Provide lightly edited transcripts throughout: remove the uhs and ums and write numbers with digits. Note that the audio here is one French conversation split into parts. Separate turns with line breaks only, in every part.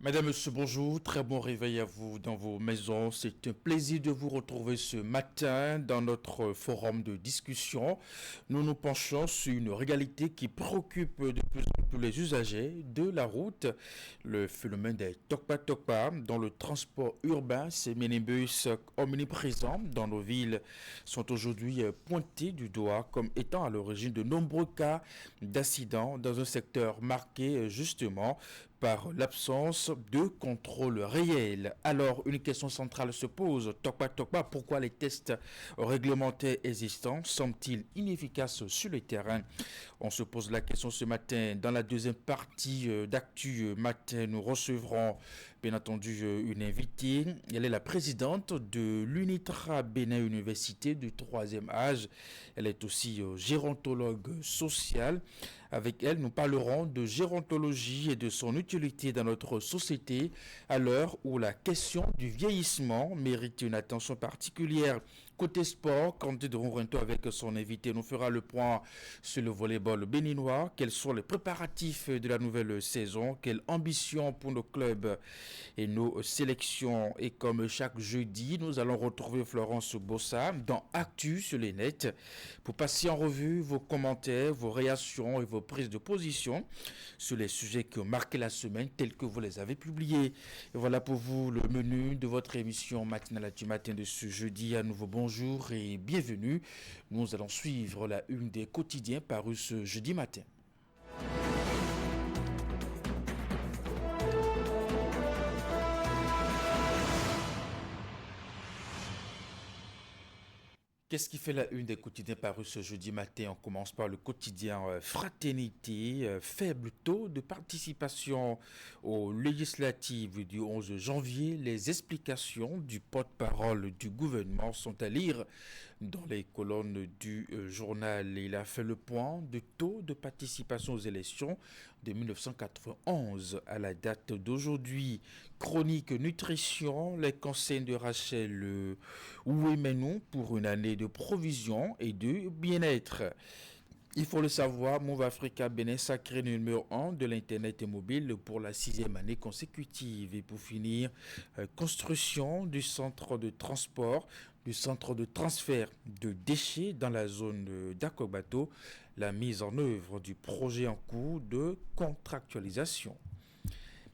Madame, Monsieur, bonjour, très bon réveil à vous dans vos maisons. C'est un plaisir de vous retrouver ce matin dans notre forum de discussion. Nous nous penchons sur une réalité qui préoccupe de plus en plus les usagers de la route, le phénomène des tokpa-tokpa dans le transport urbain. Ces minibus omniprésents dans nos villes sont aujourd'hui pointés du doigt comme étant à l'origine de nombreux cas d'accidents dans un secteur marqué justement par l'absence de contrôle réel. Alors, une question centrale se pose. Tokpa Tokpa, pourquoi les tests réglementaires existants semblent-ils inefficaces sur le terrain? On se pose la question ce matin. Dans la deuxième partie d'Actu Matin, nous recevrons bien entendu une invitée. Elle est la présidente de l'UNITRA Bénin Université du troisième âge. Elle est aussi gérontologue sociale. Avec elle, nous parlerons de gérontologie et de son utilité dans notre société à l'heure où la question du vieillissement mérite une attention particulière. Côté sport, Candide Ronrento avec son invité nous fera le point sur le volleyball béninois. Quels sont les préparatifs de la nouvelle saison? Quelle ambition pour nos clubs et nos sélections? Et comme chaque jeudi, nous allons retrouver Florence Bossa dans Actu sur les nets pour passer en revue vos commentaires, vos réactions et vos prises de position sur les sujets qui ont marqué la semaine tels que vous les avez publiés. Et voilà pour vous le menu de votre émission matinale du matin de ce jeudi. À nouveau bonjour et bienvenue. Nous allons suivre la une des quotidiens parus ce jeudi matin. Qu'est-ce qui fait la une des quotidiens parus ce jeudi matin? On commence par le quotidien Fraternité, faible taux de participation aux législatives du 11 janvier. Les explications du porte-parole du gouvernement sont à lire dans les colonnes du journal. Il a fait le point du taux de participation aux élections de 1991 à la date d'aujourd'hui. Chronique nutrition, les conseils de Rachel Ouémenou pour une année de provision et de bien-être. Il faut le savoir, Move Africa Bénin sacré numéro 1 de l'Internet mobile pour la 6e année consécutive. Et pour finir, construction du centre de transport, du centre de transfert de déchets dans la zone d'Akobato, la mise en œuvre du projet en cours de contractualisation.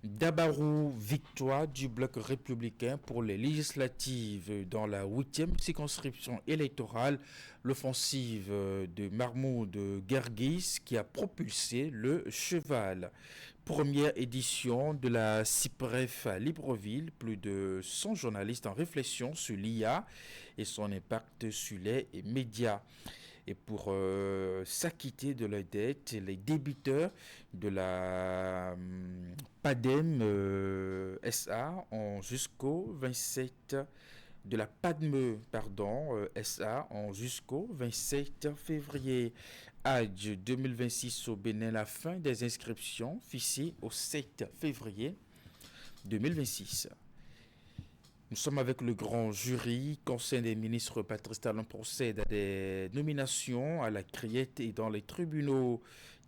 Dabarou, victoire du bloc républicain pour les législatives dans la 8e circonscription électorale, l'offensive de Mahmoud Gergis qui a propulsé le cheval. Première édition de la CIPREF à Libreville, plus de 100 journalistes en réflexion sur l'IA et son impact sur les médias. Et pour s'acquitter de leurs dettes, les débiteurs de la PADEM SA ont jusqu'au 27 de la PADME SA ont jusqu'au 27 février. Adj 2026 au Bénin, la fin des inscriptions fixée au 7 février 2026. Nous sommes avec le grand jury. Conseil des ministres Patrice Talon procède à des nominations à la criette et dans les tribunaux.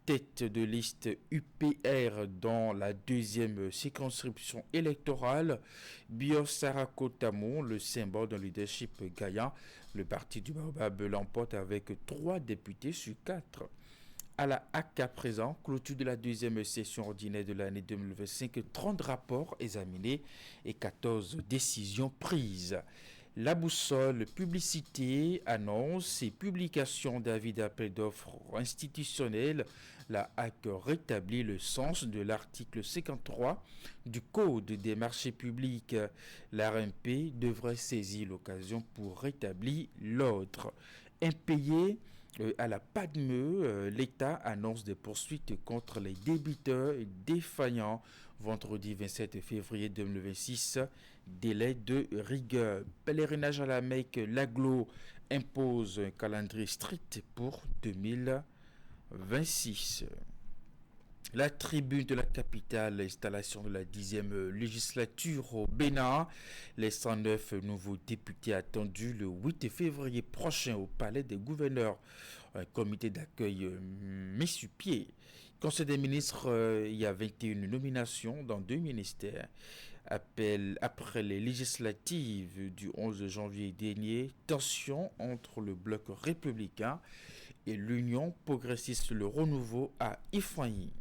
Tête de liste UPR dans la 2e circonscription électorale. Bios Sarako Tamou, le symbole d'un leadership gagnant. Le parti du Baobab l'emporte avec 3 députés sur 4. À la HAC à présent, clôture de la 2e session ordinaire de l'année 2025, 30 rapports examinés et 14 décisions prises. La boussole publicité, annonce et publication d'avis d'appel d'offres institutionnels. La HAC rétablit le sens de l'article 53 du Code des marchés publics. L'ARMP devrait saisir l'occasion pour rétablir l'ordre. Impayé à la PADME, l'État annonce des poursuites contre les débiteurs défaillants vendredi 27 février 2026. Délai de rigueur. Pèlerinage à la Mecque, l'Aglo impose un calendrier strict pour 2026. La tribune de la capitale, l'installation de la 10e législature au Bénin. Les 109 nouveaux députés attendus le 8 février prochain au palais des gouverneurs. Un comité d'accueil mis sur pied. Conseil des ministres, il y a 21 nominations dans deux ministères. Après les législatives du 11 janvier dernier, tension entre le bloc républicain et l'Union progressiste Le Renouveau à Ifroigny.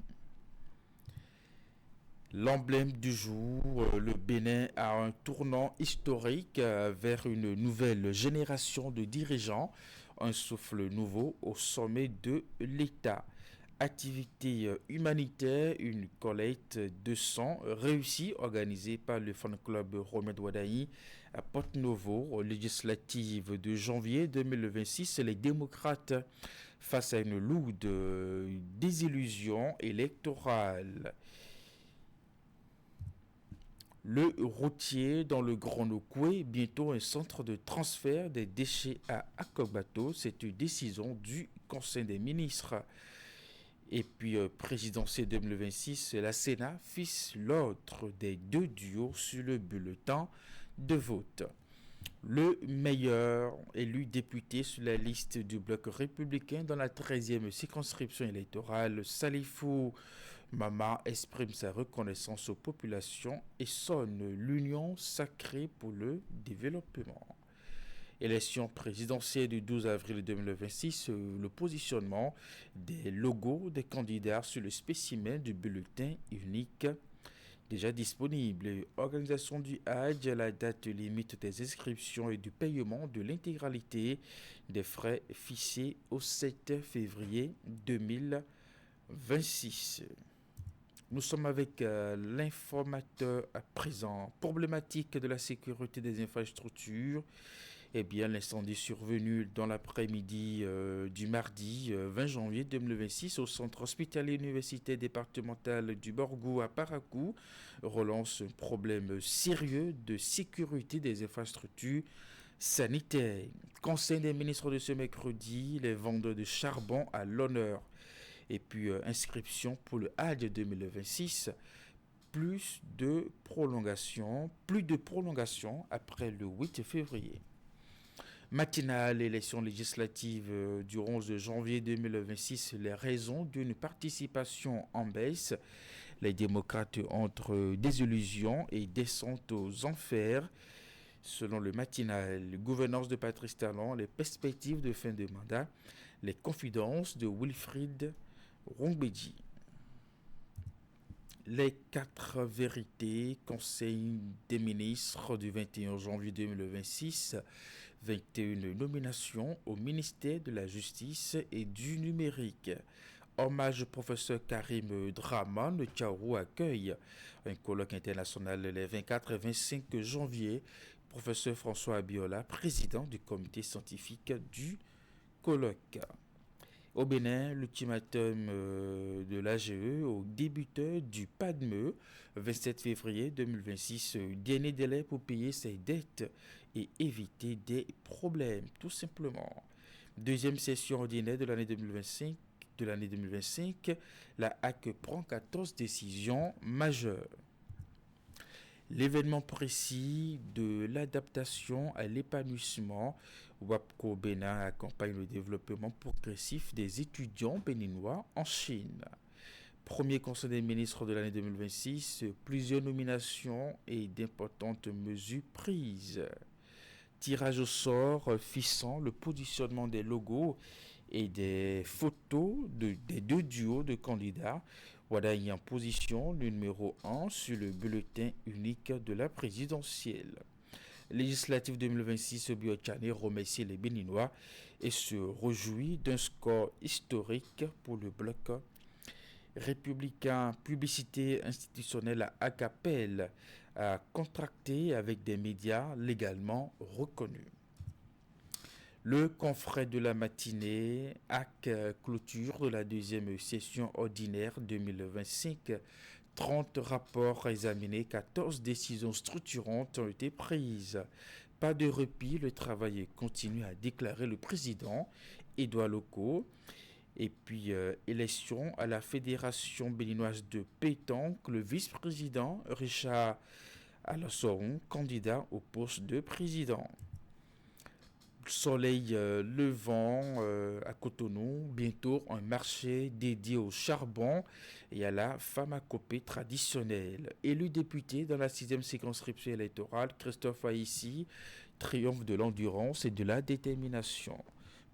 L'emblème du jour, le Bénin a un tournant historique vers une nouvelle génération de dirigeants, un souffle nouveau au sommet de l'État. Activité humanitaire, une collecte de sang réussie organisée par le fan club Romed Wadaï à Porto-Novo aux législatives de janvier 2026. Les démocrates face à une lourde désillusion électorale. Le routier dans le Grand Nokoué, bientôt un centre de transfert des déchets à Akogbato. C'est une décision du Conseil des ministres. Et puis, présidentielle 2026, la Sénat fixe l'ordre des deux duos sur le bulletin de vote. Le meilleur élu député sur la liste du bloc républicain dans la 13e circonscription électorale, Salifou Mama exprime sa reconnaissance aux populations et sonne l'union sacrée pour le développement. Élection présidentielle du 12 avril 2026, le positionnement des logos des candidats sur le spécimen du bulletin unique déjà disponible. Organisation du Hajj, la date limite des inscriptions et du paiement de l'intégralité des frais fixés au 7 février 2026. Nous sommes avec l'informateur à présent. Problématique de la sécurité des infrastructures. Eh bien, l'incendie survenu dans l'après-midi du mardi 20 janvier 2026 au centre hospitalier universitaire départemental du Borgou à Parakou relance un problème sérieux de sécurité des infrastructures sanitaires. Conseil des ministres de ce mercredi, les vendeurs de charbon à l'honneur. Et puis, inscription pour le Hajj 2026. Plus de prolongation après le 8 février. Matinale, élection législative du 11 janvier 2026, les raisons d'une participation en baisse. Les démocrates entre désillusion et descente aux enfers. Selon le matinal, gouvernance de Patrice Talon, les perspectives de fin de mandat, les confidences de Wilfried Rongbedji. Les quatre vérités, Conseil des ministres du 21 janvier 2026, 21 nominations au ministère de la Justice et du Numérique. Hommage au professeur Karim Draman, le Tchaourou accueille un colloque international les 24 et 25 janvier. Professeur François Abiola, président du comité scientifique du colloque. Au Bénin, l'ultimatum de l'AGE aux débiteurs du PADME, 27 février 2026, dernier délai pour payer ses dettes et éviter des problèmes, tout simplement. Deuxième session ordinaire de l'année 2025, la HAC prend 14 décisions majeures. L'événement précis de l'adaptation à l'épanouissement, WAPCO Bénin accompagne le développement progressif des étudiants béninois en Chine. Premier conseil des ministres de l'année 2026, plusieurs nominations et d'importantes mesures prises. Tirage au sort fixant le positionnement des logos et des photos des deux duos de candidats. Wadaï en position numéro 1 sur le bulletin unique de la présidentielle. Législative 2026, Biochane remercie les Béninois et se réjouit d'un score historique pour le bloc républicain. Publicité institutionnelle à Acapel a contracté avec des médias légalement reconnus. Le confrère de la matinée, acte clôture de la deuxième session ordinaire 2025. 30 rapports examinés, 14 décisions structurantes ont été prises. Pas de répit, le travail continue, a déclaré le président Édouard Locaux. Et puis, élection à la Fédération béninoise de pétanque, le vice-président Richard Alassoron, candidat au poste de président. soleil levant à Cotonou. Bientôt, un marché dédié au charbon et à la pharmacopée traditionnelle. Élu député dans la sixième circonscription électorale, Christophe Haïssi triomphe de l'endurance et de la détermination.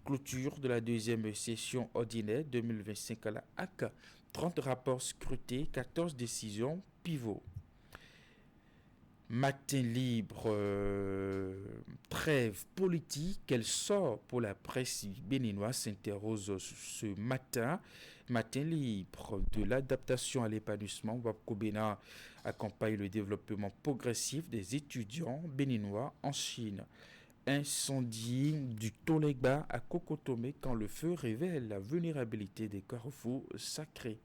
Clôture de la deuxième session ordinaire 2025 à la HAC. 30 rapports scrutés, 14 décisions pivots. Matin libre, trêve politique, quel sort pour la presse béninoise s'interroge ce matin. Matin libre, de l'adaptation à l'épanouissement, Wapko Bénin accompagne le développement progressif des étudiants béninois en Chine. Incendie du Tolegba à Kokotomé quand le feu révèle la vulnérabilité des carrefours sacrés.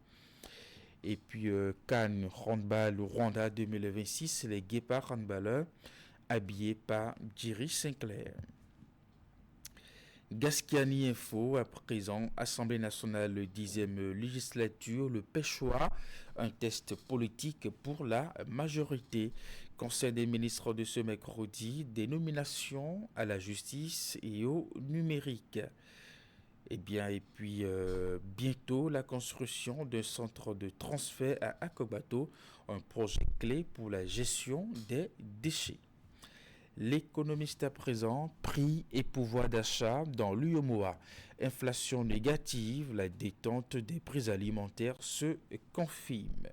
Et puis Cannes Handball Rwanda 2026, les Guépards handballeurs habillés par Jerry Sinclair. Gascani Info, à présent, Assemblée nationale, 10e législature, le Péchois, un test politique pour la majorité. Conseil des ministres de ce mercredi, des nominations à la justice et au numérique. Et puis bientôt la construction d'un centre de transfert à Akobato, un projet clé pour la gestion des déchets. L'économiste à présent, prix et pouvoir d'achat dans l'UEMOA. Inflation négative, la détente des prix alimentaires se confirme.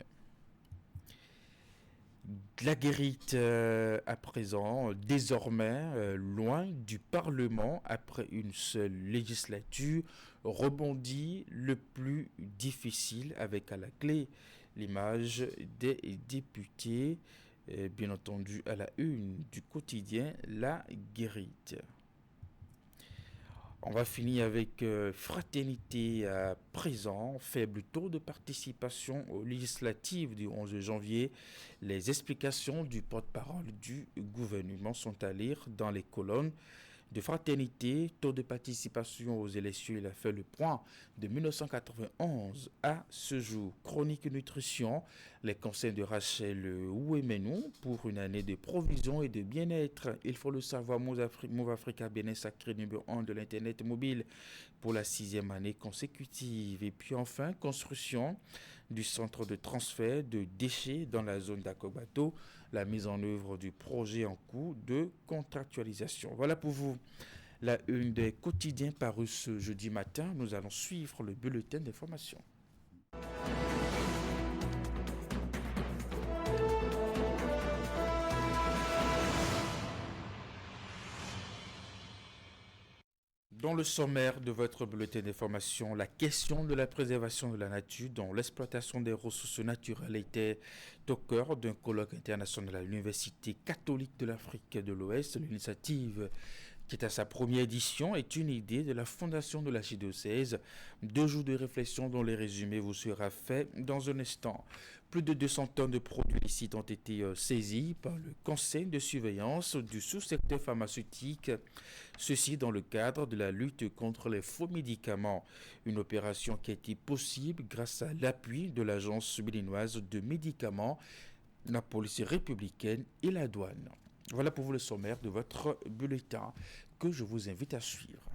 La guérite à présent, désormais loin du Parlement après une seule législature, rebondit le plus difficile avec à la clé l'image des députés, bien entendu à la une du quotidien La Guérite. On va finir avec fraternité à présent, faible taux de participation aux législatives du 11 janvier. Les explications du porte-parole du gouvernement sont à lire dans les colonnes de fraternité, taux de participation aux élections. Il a fait le point de 1991 à ce jour. Chronique nutrition, les conseils de Rachel Ouemenou pour une année de provision et de bien-être. Il faut le savoir, Move Africa Bénin sacré numéro 1 de l'Internet mobile pour la 6e année consécutive. Et puis enfin, construction du centre de transfert de déchets dans la zone d'Akobato, la mise en œuvre du projet en cours de contractualisation. Voilà pour vous la une des quotidiens parus ce jeudi matin. Nous allons suivre le bulletin d'information. Dans le sommaire de votre bulletin d'information, la question de la préservation de la nature dont l'exploitation des ressources naturelles était au cœur d'un colloque international à l'Université catholique de l'Afrique de l'Ouest. L'initiative, qui est à sa première édition, est une idée de la fondation de l'archidiocèse. 2 jours de réflexion dont le résumé vous sera fait dans un instant. Plus de 200 tonnes de produits illicites ont été saisis par le conseil de surveillance du sous-secteur pharmaceutique. Ceci dans le cadre de la lutte contre les faux médicaments. Une opération qui a été possible grâce à l'appui de l'agence béninoise de médicaments, la police républicaine et la douane. Voilà pour vous le sommaire de votre bulletin que je vous invite à suivre.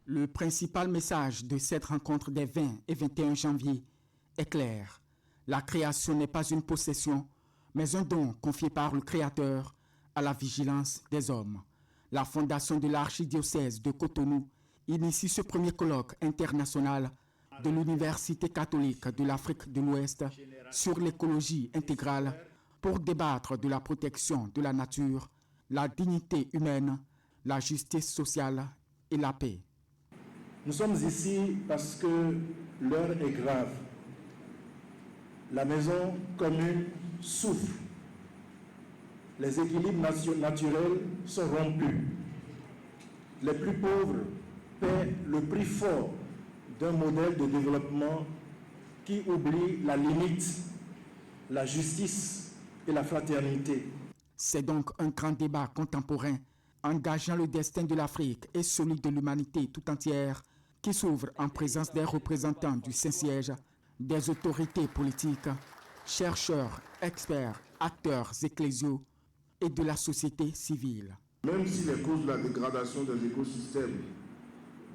Le principal message de cette rencontre des 20 et 21 janvier est clair. La création n'est pas une possession, mais un don confié par le Créateur à la vigilance des hommes. La fondation de l'archidiocèse de Cotonou initie ce premier colloque international de l'Université catholique de l'Afrique de l'Ouest sur l'écologie intégrale pour débattre de la protection de la nature, la dignité humaine, la justice sociale et la paix.
Nous sommes ici parce que l'heure est grave. La maison commune souffre. Les équilibres naturels sont rompus. Les plus pauvres paient le prix fort d'un modèle de développement qui oublie la limite, la justice et la fraternité.
C'est donc un grand débat contemporain engageant le destin de l'Afrique et celui de l'humanité tout entière qui s'ouvre en présence des représentants du Saint-Siège, des autorités politiques, chercheurs, experts, acteurs ecclésiaux et de la société civile.
Même si les causes de la dégradation des écosystèmes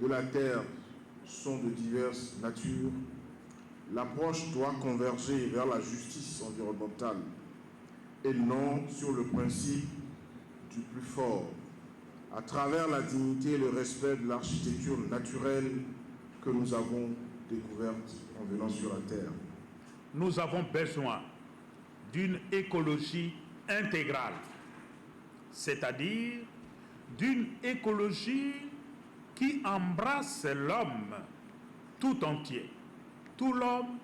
de la Terre sont de diverses natures, l'approche doit converger vers la justice environnementale et non sur le principe du plus fort, à travers la dignité et le respect de l'architecture naturelle que nous avons découverte en venant sur la Terre.
Nous avons besoin d'une écologie intégrale, c'est-à-dire d'une écologie qui embrasse l'homme tout entier, tout l'homme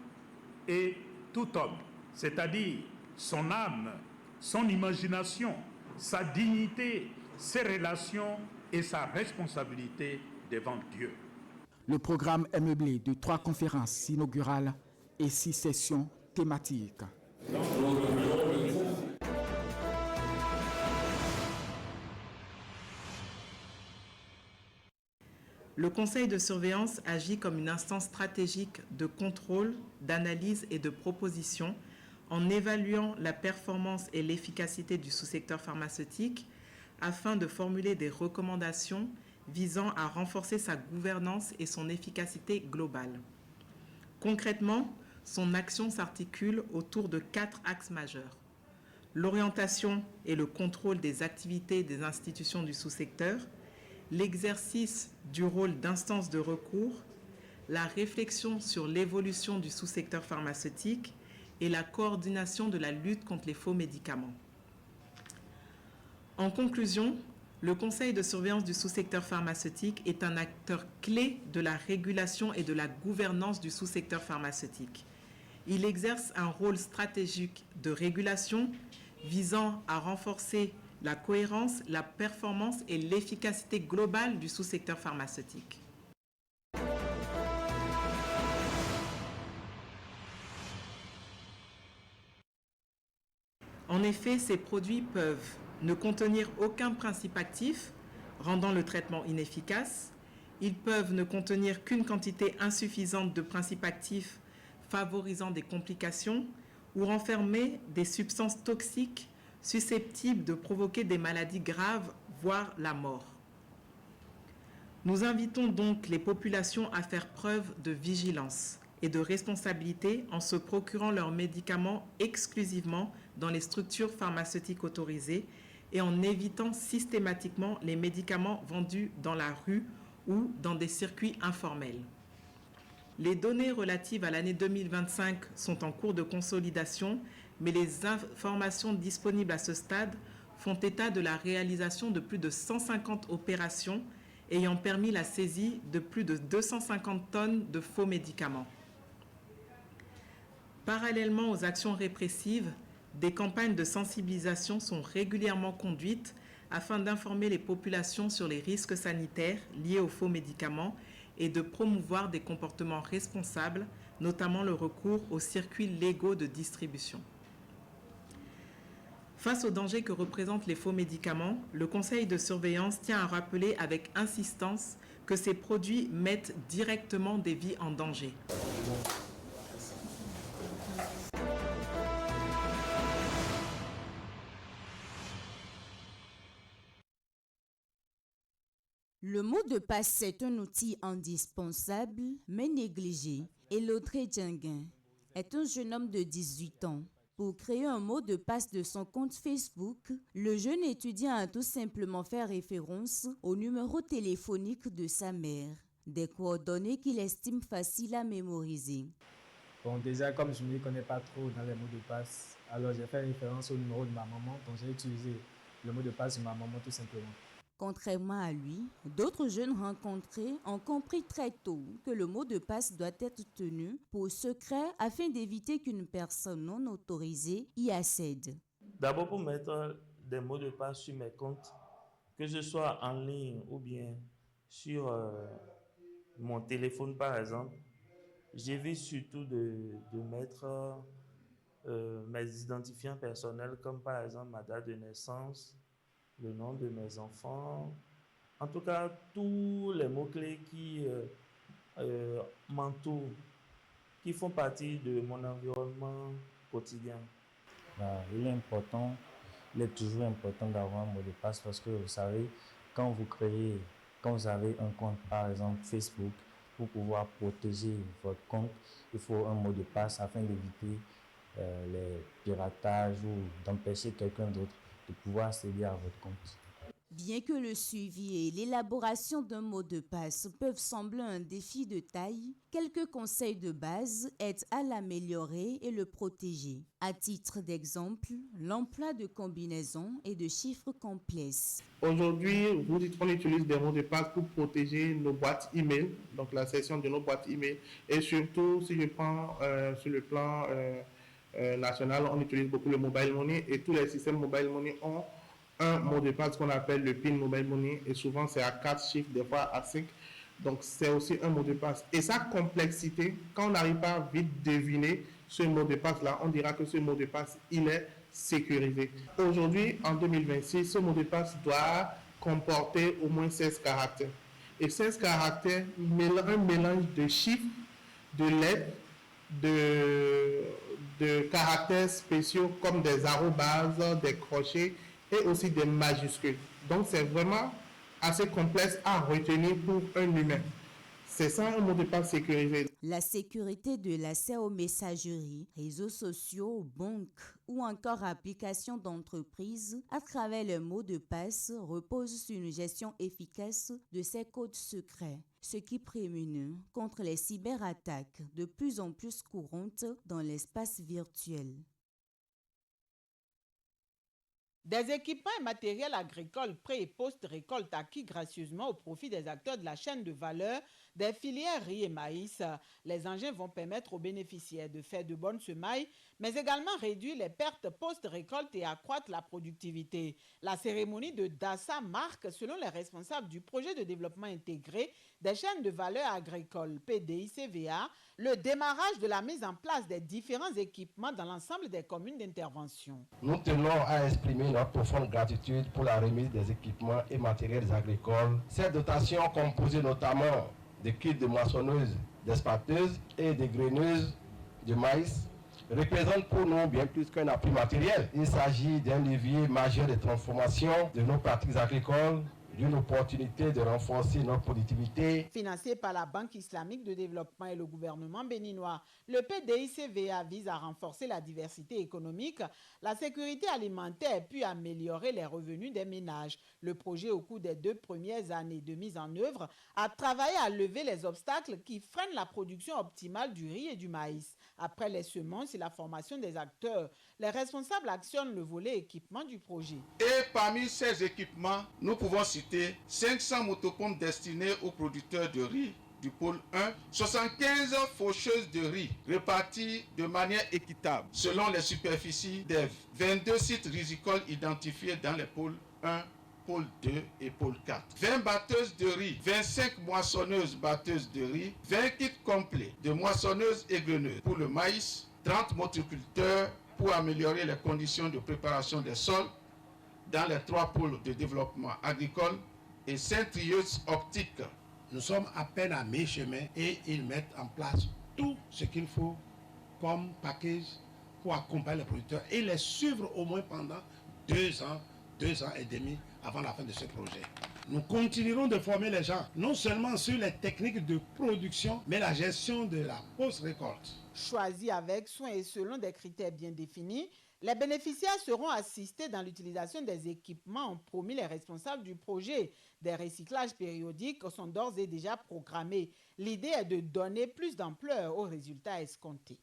et tout homme, c'est-à-dire son âme, son imagination, sa dignité, ses relations et sa responsabilité devant Dieu.
Le programme est meublé de 3 conférences inaugurales et 6 sessions thématiques.
Le conseil de surveillance agit comme une instance stratégique de contrôle, d'analyse et de proposition en évaluant la performance et l'efficacité du sous-secteur pharmaceutique afin de formuler des recommandations visant à renforcer sa gouvernance et son efficacité globale. Concrètement, son action s'articule autour de 4 axes majeurs. L'orientation et le contrôle des activités des institutions du sous-secteur, l'exercice du rôle d'instance de recours, la réflexion sur l'évolution du sous-secteur pharmaceutique et la coordination de la lutte contre les faux médicaments. En conclusion, le Conseil de surveillance du sous-secteur pharmaceutique est un acteur clé de la régulation et de la gouvernance du sous-secteur pharmaceutique. Il exerce un rôle stratégique de régulation visant à renforcer la cohérence, la performance et l'efficacité globale du sous-secteur pharmaceutique. En effet, ces produits peuvent ne contenir aucun principe actif, rendant le traitement inefficace. Ils peuvent ne contenir qu'une quantité insuffisante de principes actifs, favorisant des complications, ou renfermer des substances toxiques susceptibles de provoquer des maladies graves, voire la mort. Nous invitons donc les populations à faire preuve de vigilance et de responsabilité en se procurant leurs médicaments exclusivement dans les structures pharmaceutiques autorisées et en évitant systématiquement les médicaments vendus dans la rue ou dans des circuits informels. Les données relatives à l'année 2025 sont en cours de consolidation, mais les informations disponibles à ce stade font état de la réalisation de plus de 150 opérations ayant permis la saisie de plus de 250 tonnes de faux médicaments. Parallèlement aux actions répressives, des campagnes de sensibilisation sont régulièrement conduites afin d'informer les populations sur les risques sanitaires liés aux faux médicaments et de promouvoir des comportements responsables, notamment le recours aux circuits légaux de distribution. Face aux dangers que représentent les faux médicaments, le Conseil de surveillance tient à rappeler avec insistance que ces produits mettent directement des vies en danger.
Le mot de passe est un outil indispensable mais négligé. Elodré Djenguin est un jeune homme de 18 ans. Pour créer un mot de passe de son compte Facebook, le jeune étudiant a tout simplement fait référence au numéro téléphonique de sa mère, des coordonnées qu'il estime faciles à mémoriser.
Bon, déjà, comme je ne me connais pas trop dans les mots de passe, alors j'ai fait référence au numéro de ma maman, donc j'ai utilisé le mot de passe de ma maman tout simplement.
Contrairement à lui, d'autres jeunes rencontrés ont compris très tôt que le mot de passe doit être tenu pour secret afin d'éviter qu'une personne non autorisée y accède.
D'abord pour mettre des mots de passe sur mes comptes, que ce soit en ligne ou bien sur mon téléphone par exemple, j'évite surtout de mettre mes identifiants personnels comme par exemple ma date de naissance, le nom de mes enfants, en tout cas tous les mots-clés qui m'entourent, qui font partie de mon environnement quotidien.
Il est important
il est toujours important d'avoir un mot de passe parce que vous savez, quand vous avez un compte, par exemple Facebook, pour pouvoir protéger votre compte, il faut un mot de passe afin d'éviter les piratages ou d'empêcher quelqu'un d'autre de pouvoir accéder à votre compte.
Bien que le suivi et l'élaboration d'un mot de passe peuvent sembler un défi de taille, quelques conseils de base aident à l'améliorer et le protéger. À titre d'exemple, l'emploi de combinaisons et de chiffres complexes.
Aujourd'hui, on utilise des mots de passe pour protéger nos boîtes email, donc la section de nos boîtes email. Et surtout, si je prends sur le plan national, on utilise beaucoup le mobile money et tous les systèmes mobile money ont un mot de passe qu'on appelle le PIN mobile money et souvent c'est à 4 chiffres, des fois à 5. Donc c'est aussi un mot de passe. Et sa complexité, quand on n'arrive pas à vite deviner ce mot de passe-là, on dira que ce mot de passe, il est sécurisé. Aujourd'hui, en 2026, ce mot de passe doit comporter au moins 16 caractères. Et 16 caractères, un mélange de chiffres, de lettres, de caractères spéciaux comme des arrobases, des crochets et aussi des majuscules. Donc c'est vraiment assez complexe à retenir pour un humain. C'est ça un mot de passe sécurisé.
La sécurité de l'accès aux messageries, réseaux sociaux, banques ou encore applications d'entreprise à travers le mot de passe repose sur une gestion efficace de ces codes secrets, ce qui prémunit contre les cyberattaques de plus en plus courantes dans l'espace virtuel.
Des équipements et matériels agricoles pré- et post-récolte acquis gracieusement au profit des acteurs de la chaîne de valeur des filières riz et maïs. Les engins vont permettre aux bénéficiaires de faire de bonnes semailles, mais également réduire les pertes post-récolte et accroître la productivité. La cérémonie de Dassa marque, selon les responsables du projet de développement intégré des chaînes de valeur agricoles PDICVA, le démarrage de la mise en place des différents équipements dans l'ensemble des communes d'intervention.
Nous tenons à exprimer notre profonde gratitude pour la remise des équipements et matériels agricoles. Cette dotation, composée notamment de kits de moissonneuses, d'espateuses et de graineuses de maïs, représente pour nous bien plus qu'un appui matériel. Il s'agit d'un levier majeur de transformation de nos pratiques agricoles, d'une opportunité de renforcer notre productivité.
Financé par la Banque islamique de développement et le gouvernement béninois, le PDICVA vise à renforcer la diversité économique, la sécurité alimentaire puis améliorer les revenus des ménages. Le projet, au cours des 2 premières années de mise en œuvre, a travaillé à lever les obstacles qui freinent la production optimale du riz et du maïs. Après les semences et la formation des acteurs, les responsables actionnent le volet équipement du projet.
Et parmi ces équipements, nous pouvons citer 500 motopompes destinées aux producteurs de riz du pôle 1, 75 faucheuses de riz réparties de manière équitable selon les superficies des 22 sites rizicoles identifiés dans les pôles 1, pôle 2 et pôle 4. 20 batteuses de riz, 25 moissonneuses batteuses de riz, 20 kits complets de moissonneuses et graineuses pour le maïs, 30 motoculteurs pour améliorer les conditions de préparation des sols dans les 3 pôles de développement agricole et 5 trieuses optiques.
Nous sommes à peine à mi-chemin et ils mettent en place tout ce qu'il faut comme package pour accompagner les producteurs et les suivre au moins pendant 2 ans et demi avant la fin de ce projet. Nous continuerons de former les gens, non seulement sur les techniques de production, mais la gestion de la post-récolte.
Choisis avec soin et selon des critères bien définis, les bénéficiaires seront assistés dans l'utilisation des équipements, ont promis les responsables du projet. Des recyclages périodiques sont d'ores et déjà programmés. L'idée est de donner plus d'ampleur aux résultats escomptés.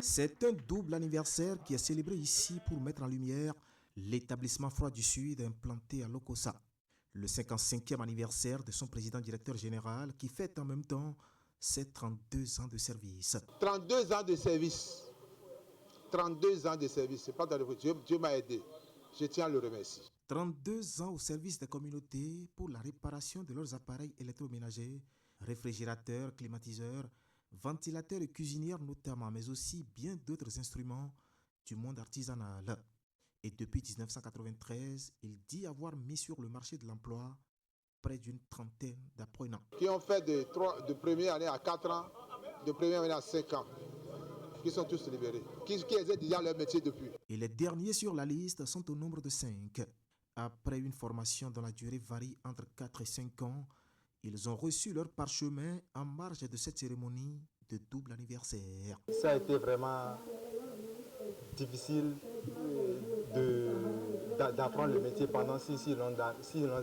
C'est un double anniversaire qui est célébré ici pour mettre en lumière l'établissement Froid du Sud implanté à Lokossa. Le 55e anniversaire de son président-directeur général qui fête en même temps ses 32 ans de service.
32 ans de service. 32 ans de service. C'est pas dans le Dieu m'a aidé. Je tiens à le remercier.
32 ans au service des communautés pour la réparation de leurs appareils électroménagers, réfrigérateurs, climatiseurs, ventilateurs et cuisinières notamment, mais aussi bien d'autres instruments du monde artisanal. Et depuis 1993, il dit avoir mis sur le marché de l'emploi près d'une trentaine d'apprenants.
Qui ont fait de première année à 4 ans, de première année à 5 ans, qui sont tous libérés, qui exercent déjà leur métier depuis.
Et les derniers sur la liste sont au nombre de 5. Après une formation dont la durée varie entre 4 et 5 ans, ils ont reçu leur parchemin en marge de cette cérémonie de double anniversaire.
Ça a été vraiment difficile d'apprendre le métier pendant si longues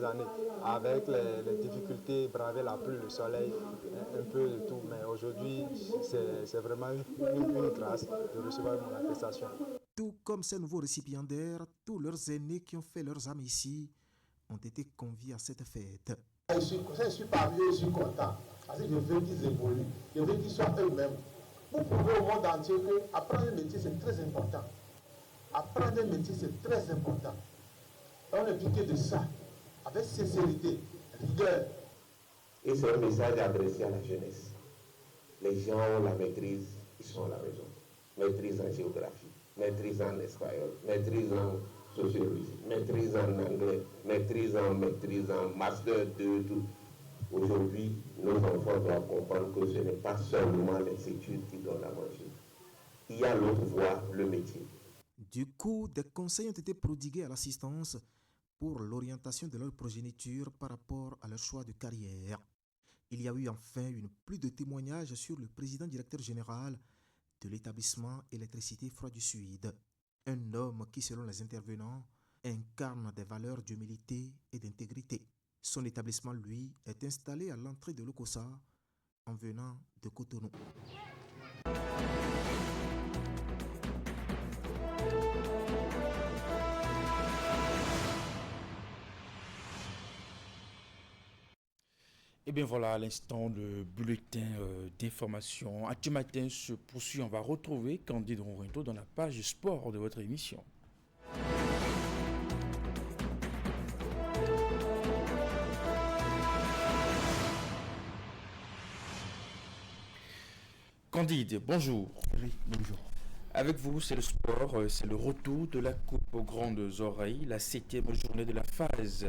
années, avec les difficultés, braver la pluie, le soleil, un peu de tout. Mais aujourd'hui, c'est vraiment une grâce de recevoir mon attestation.
Tout comme ces nouveaux récipiendaires, tous leurs aînés qui ont fait leurs âmes ici ont été conviés à cette fête.
Je suis parmi eux, je suis content. Parce que je veux qu'ils évoluent, je veux qu'ils soient eux-mêmes. Pour prouver au monde entier qu'apprendre un métier, c'est très important. Apprendre un métier, c'est très important. On est piqué de ça, avec sincérité, rigueur.
Et c'est un message adressé à la jeunesse. Les gens ont la maîtrise, ils sont à la maison. Maîtrise en géographie, maîtrise en espagnol, maîtrise en sociologie, maîtrise en anglais, maîtrise en master 2, tout. Aujourd'hui, nos enfants doivent comprendre que ce n'est pas seulement les études qui donnent à manger. Il y a l'autre voie, le métier.
Du coup, des conseils ont été prodigués à l'assistance pour l'orientation de leur progéniture par rapport à leur choix de carrière. Il y a eu enfin une pluie de témoignages sur le président directeur général de l'établissement Électricité Froid du Sud. Un homme qui, selon les intervenants, incarne des valeurs d'humilité et d'intégrité. Son établissement, lui, est installé à l'entrée de l'Okossa en venant de Cotonou.
Et bien voilà, à l'instant, le bulletin d'information Actu Matin se poursuit. On va retrouver Candide Ronrinto dans la page sport de votre émission. Candide, bonjour.
Oui, bonjour.
Avec vous, c'est le sport, c'est le retour de la Coupe aux grandes oreilles, la 7e journée de la phase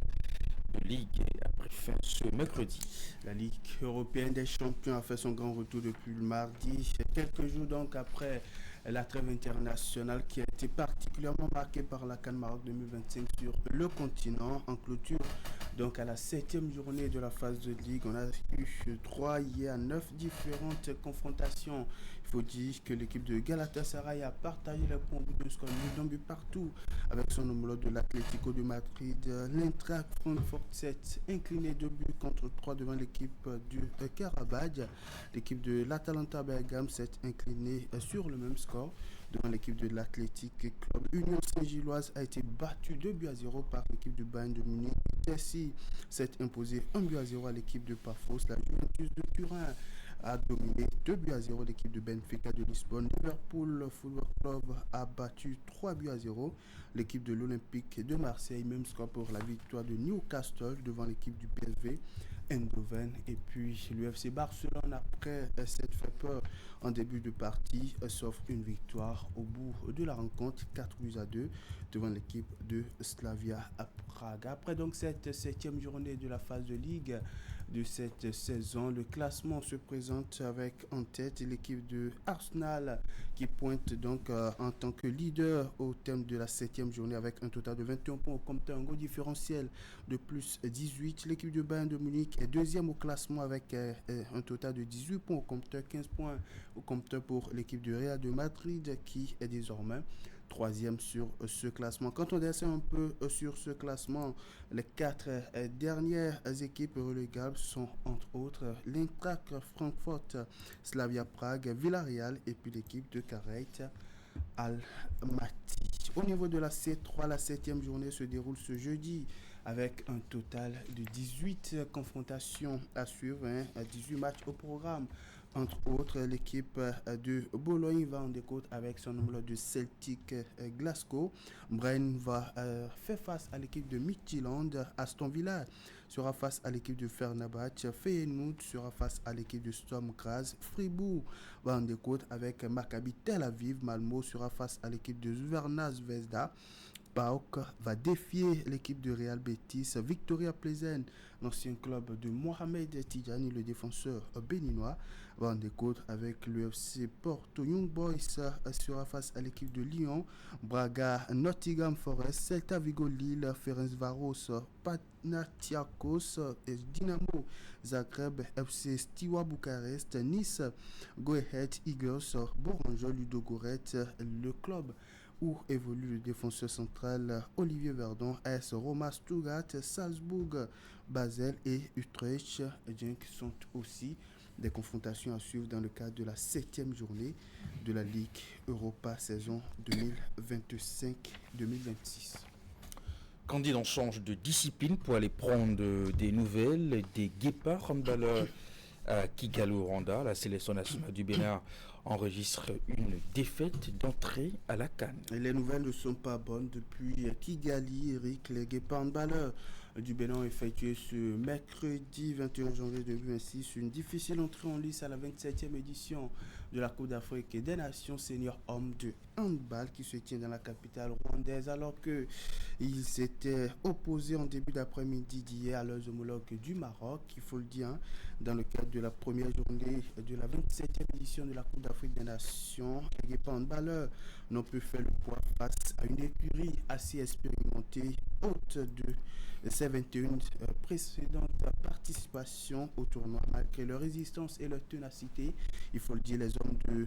de Ligue après fin ce mercredi.
La Ligue européenne des champions a fait son grand retour depuis le mardi, quelques jours donc après la trêve internationale qui a été particulièrement marquée par la CAN Maroc 2025 sur le continent. En clôture donc à la 7e journée de la phase de Ligue, on a eu 3 hier 9 différentes confrontations. Il faut dire que l'équipe de Galatasaray a partagé les points au bout d'un score nul d'un but partout avec son homologue de l'Atlético de Madrid. L'Eintracht Francfort 7 incliné 2 buts contre 3 devant l'équipe du Karabakh. L'équipe de l'Atalanta Bergame s'est inclinée sur le même score devant l'équipe de l'Athletic Club. Union Saint-Gilloise a été battue 2-0 par l'équipe du Bayern de Munich. Chelsea s'est imposé 1-0 à l'équipe de Pafos. La Juventus de Turin a dominé 2-0 l'équipe de Benfica de Lisbonne. Liverpool Football Club a battu 3-0 l'équipe de l'Olympique de Marseille. Même score pour la victoire de Newcastle devant l'équipe du PSV Eindhoven. Et puis l'UFC Barcelone, après s'être fait peur en début de partie, s'offre une victoire au bout de la rencontre, 4-2 devant l'équipe de Slavia Prague. Après donc cette 7e journée de la phase de Ligue de cette saison, le classement se présente avec en tête l'équipe de Arsenal qui pointe donc en tant que leader au terme de la 7e journée avec un total de 21 points au compteur, un gros différentiel de plus 18. L'équipe de Bayern de Munich est deuxième au classement avec un total de 18 points au compteur, 15 points au compteur pour l'équipe de Real de Madrid qui est désormais troisième sur ce classement. Quand on descend un peu sur ce classement, les 4 dernières équipes relégables sont entre autres l'Eintracht Francfort, Slavia Prague, Villarreal et puis l'équipe de Kareit Almaty. Au niveau de la C3, la 7e journée se déroule ce jeudi avec un total de 18 confrontations à suivre, 18 matchs au programme. Entre autres, l'équipe de Bologne va en décote avec son homologue de Celtic Glasgow. Bren va faire face à l'équipe de Midtjylland. Aston Villa sera face à l'équipe de Fenerbahçe. Feyenoord sera face à l'équipe de Sturm Graz. Fribourg va en décote avec Maccabi Tel Aviv. Malmo sera face à l'équipe de Zvezda. PAOK va défier l'équipe de Real Betis. Victoria Pleasant, l'ancien club de Mohamed Tidjani, le défenseur béninois, va en découdre avec l'UFC Porto. Young Boys sera face à l'équipe de Lyon, Braga, Nottingham Forest, Celta Vigo, Lille, Ferencvaros, Panathinaikos, Dynamo Zagreb, FC Steaua Bucarest, Nice, Go Ahead Eagles, Bourgogne, Ludogorets, le club où évolue le défenseur central Olivier Verdon, AS Roma, Stuttgart, Salzbourg, Basel et Utrecht sont aussi des confrontations à suivre dans le cadre de la 7e journée de la Ligue Europa saison 2025-2026.
Candide, on change de discipline pour aller prendre des nouvelles des Guépards handballeurs à Kigali au Rwanda. La sélection nationale du Bénin enregistre une défaite d'entrée à la CAN.
Et les nouvelles ne sont pas bonnes depuis Kigali. Eric, les Guépards handballeurs du Bénin ont effectué ce mercredi 21 janvier 2026 une difficile entrée en lice à la 27e édition de la Coupe d'Afrique et des Nations seniors hommes de handball qui se tient dans la capitale rwandaise, alors qu'ils s'étaient opposés en début d'après-midi d'hier à leurs homologues du Maroc, il faut le dire, dans le cadre de la première journée de la 27e édition de la Coupe d'Afrique des Nations. Les Guépards handballeurs n'ont pu faire le poids face à une écurie assez expérimentée, haute de ces 21 précédentes participations au tournoi. Malgré leur résistance et leur ténacité, il faut le dire, les hommes du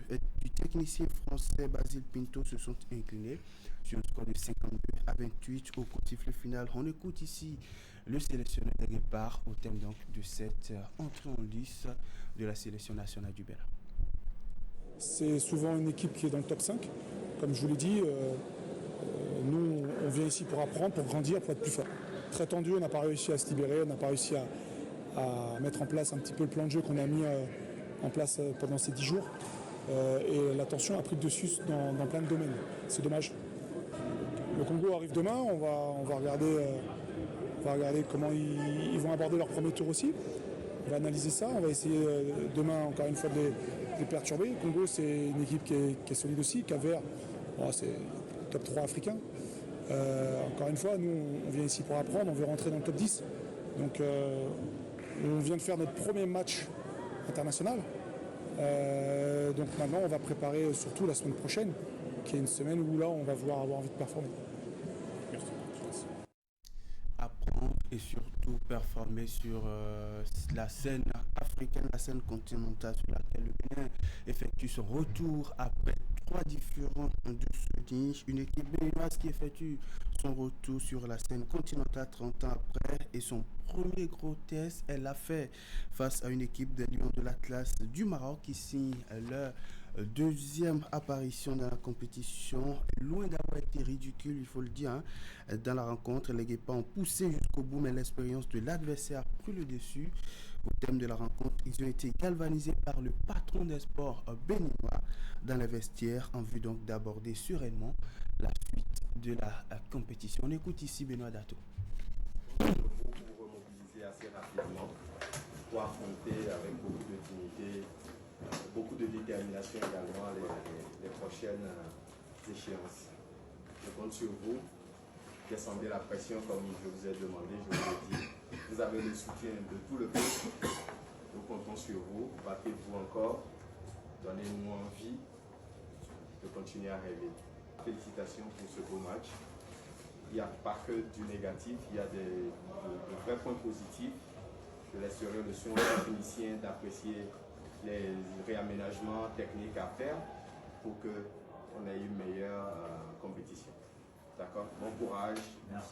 technicien français Basile Pinto se sont inclinés sur un score de 52 à 28 au coup de sifflet final. On écoute ici le sélectionneur des Guépards au terme donc de cette entrée en lice de la sélection nationale du Bénin.
C'est souvent une équipe qui est dans le top 5. Comme je vous l'ai dit, nous on vient ici pour apprendre, pour grandir, pour être plus fort. Très tendu, on n'a pas réussi à se libérer, on n'a pas réussi à mettre en place un petit peu le plan de jeu qu'on a mis en place pendant ces 10 jours. Et la tension a pris le dessus dans plein de domaines. C'est dommage. Le Congo arrive demain, on va regarder comment ils vont aborder leur premier tour aussi. On va analyser ça, on va essayer demain encore une fois de les perturber. Le Congo, c'est une équipe qui est solide aussi. Cap-Vert, c'est top 3 africain. Encore une fois, nous on vient ici pour apprendre, on veut rentrer dans le top 10. Donc on vient de faire notre premier match international. Donc maintenant on va préparer surtout la semaine prochaine, qui est une semaine où là on va vouloir avoir envie de performer. Merci.
Apprendre et surtout performer sur la scène africaine, la scène continentale sur laquelle le Bénin effectue son retour après 3 différents de ce niche. Une équipe béninoise qui effectue son retour sur la scène continentale 30 ans après et son premier gros test, elle l'a fait face à une équipe des Lions de l'Atlas du Maroc qui signe leur deuxième apparition dans la compétition. Loin d'avoir été ridicule, il faut le dire, dans la rencontre, les Guépards ont poussé jusqu'au bout, mais l'expérience de l'adversaire a pris le dessus. Au terme de la rencontre, ils ont été galvanisés par le patron des sports béninois dans les vestiaires en vue donc d'aborder sereinement la suite de la compétition. On écoute ici Benoît Dato.
Vous vous remobilisez assez rapidement pour affronter avec beaucoup de dignité, beaucoup de détermination également les prochaines échéances. Je compte sur vous. Descendez la pression comme je vous ai demandé, je vous l'ai dit. Vous avez le soutien de tout le peuple. Nous comptons sur vous. Battez-vous encore. Donnez-nous envie de continuer à rêver. Félicitations pour ce beau match. Il n'y a pas que du négatif, il y a de vrais points positifs. Je laisserai le soin aux techniciens d'apprécier les réaménagements techniques à faire pour qu'on ait une meilleure compétition. D'accord? Bon courage. Merci.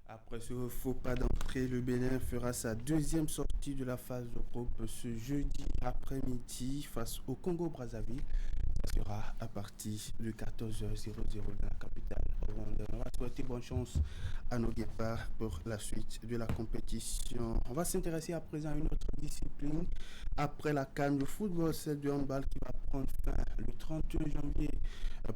Après ce faux pas d'entrée, le Bénin fera sa deuxième sortie de la phase de groupe ce jeudi après-midi face au Congo-Brazzaville. Ça sera à partir de 14h00 dans la capitale rwandaise. On va souhaiter bonne chance à nos Guépards pour la suite de la compétition. On va s'intéresser à présent à une autre discipline. Après la CAN, le football, celle du handball qui va prendre fin le 31 janvier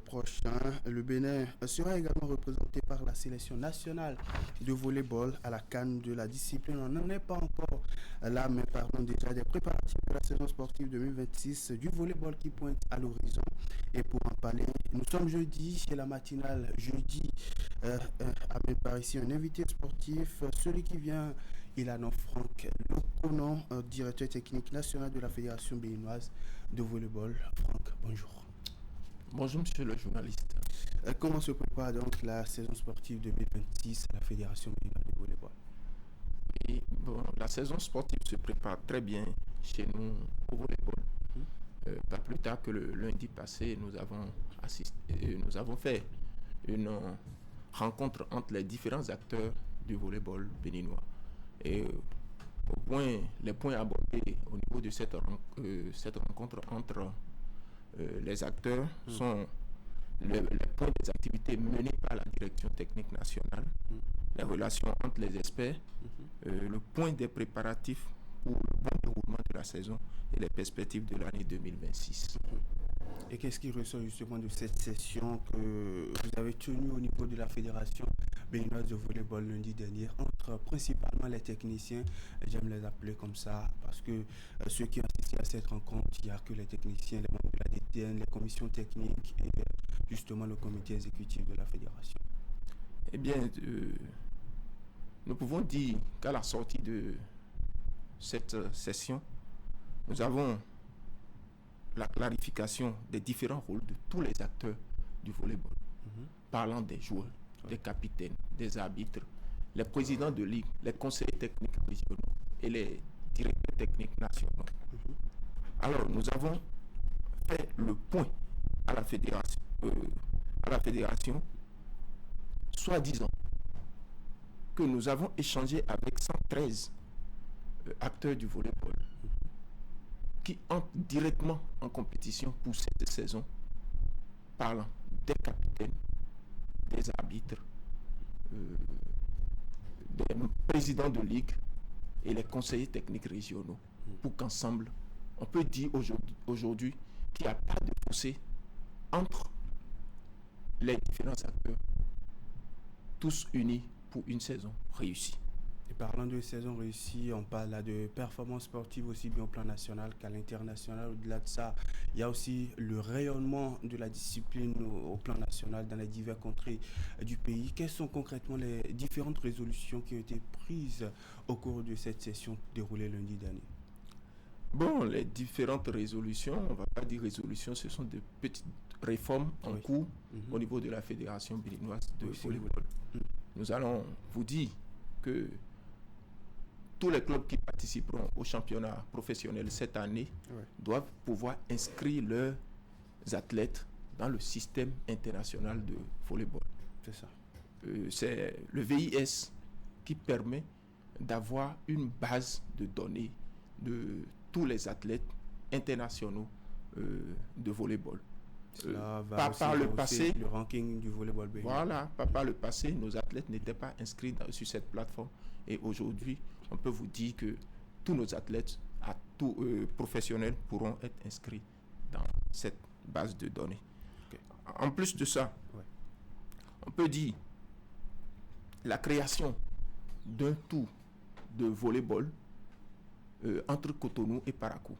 prochain. Le Bénin sera également représenté par la sélection nationale de volleyball à la CAN de la discipline. On n'en est pas encore là, mais parlons déjà des préparatifs de la saison sportive 2026 du volleyball qui pointe à l'horizon. Et pour en parler, Nous sommes jeudi, c'est la matinale jeudi. Amène par ici un invité sportif, celui qui vient, il a nom Franck Lokonon, directeur technique national de la Fédération béninoise de volleyball. Franck, bonjour.
Bonjour monsieur le journaliste.
Comment se prépare donc la saison sportive 2026 à la Fédération béninoise de volleyball?
Et bon, la saison sportive se prépare très bien chez nous au volleyball. Pas plus tard que le lundi passé, nous avons fait une rencontre entre les différents acteurs du volleyball béninois. Et les points abordés au niveau de cette rencontre entre les acteurs sont les points des activités menées par la direction technique nationale, les relations entre les experts, le point des préparatifs pour le bon déroulement de la saison et les perspectives de l'année 2026.
Et qu'est-ce qui ressort justement de cette session que vous avez tenue au niveau de la Fédération béninoise de volleyball lundi dernier entre principalement les techniciens, j'aime les appeler comme ça, parce que ceux qui ont assisté à cette rencontre, il n'y a que les techniciens, les membres de la DTN, les commissions techniques et justement le comité exécutif de la Fédération.
Eh bien, nous pouvons dire qu'à la sortie de cette session, nous avons la clarification des différents rôles de tous les acteurs du volleyball, parlant des joueurs, des capitaines, des arbitres, les présidents de ligue, les conseillers techniques régionaux et les directeurs techniques nationaux. Alors, nous avons fait le point à la fédération, soi-disant que nous avons échangé avec 113 acteurs du volleyball qui entrent directement en compétition pour cette saison, parlant des capitaines, des arbitres, des présidents de ligue et les conseillers techniques régionaux, pour qu'ensemble, on peut dire aujourd'hui qu'il n'y a pas de fossé entre les différents acteurs, tous unis pour une saison réussie.
Et parlant de saison réussie, on parle là de performance sportive aussi bien au plan national qu'à l'international. Au-delà de ça, il y a aussi le rayonnement de la discipline au plan national dans les diverses contrées du pays. Quelles sont concrètement les différentes résolutions qui ont été prises au cours de cette session déroulée lundi dernier?
Bon, les différentes résolutions, on ne va pas dire résolutions, ce sont de petites réformes en cours au niveau de la Fédération béninoise de volleyball. Nous allons vous dire que tous les clubs qui participeront au championnat professionnel cette année doivent pouvoir inscrire leurs athlètes dans le système international de volleyball.
C'est ça.
C'est le VIS qui permet d'avoir une base de données de tous les athlètes internationaux de volleyball.
Par le passé, le ranking du volleyball béninois.
Voilà, par le passé, nos athlètes n'étaient pas inscrits sur cette plateforme. Et aujourd'hui, on peut vous dire que tous nos athlètes professionnels pourront être inscrits dans cette base de données. En plus de ça, on peut dire la création d'un tour de volleyball entre Cotonou et Parakou.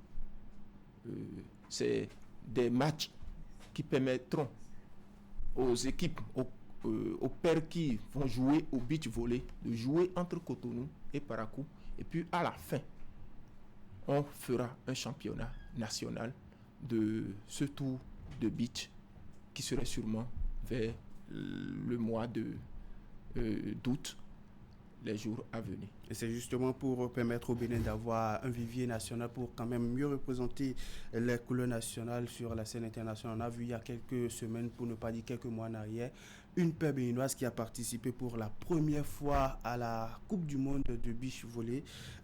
C'est des matchs qui permettront aux équipes, aux pairs qui vont jouer au beach volley, de jouer entre Cotonou et Parakou. Et puis à la fin, on fera un championnat national de ce tour de beach qui serait sûrement vers le mois d'août, les jours à venir.
Et c'est justement pour permettre au Bénin d'avoir un vivier national pour quand même mieux représenter les couleurs nationales sur la scène internationale. On a vu il y a quelques semaines, pour ne pas dire quelques mois en arrière, une paire béninoise qui a participé pour la première fois à la Coupe du Monde de beach volley.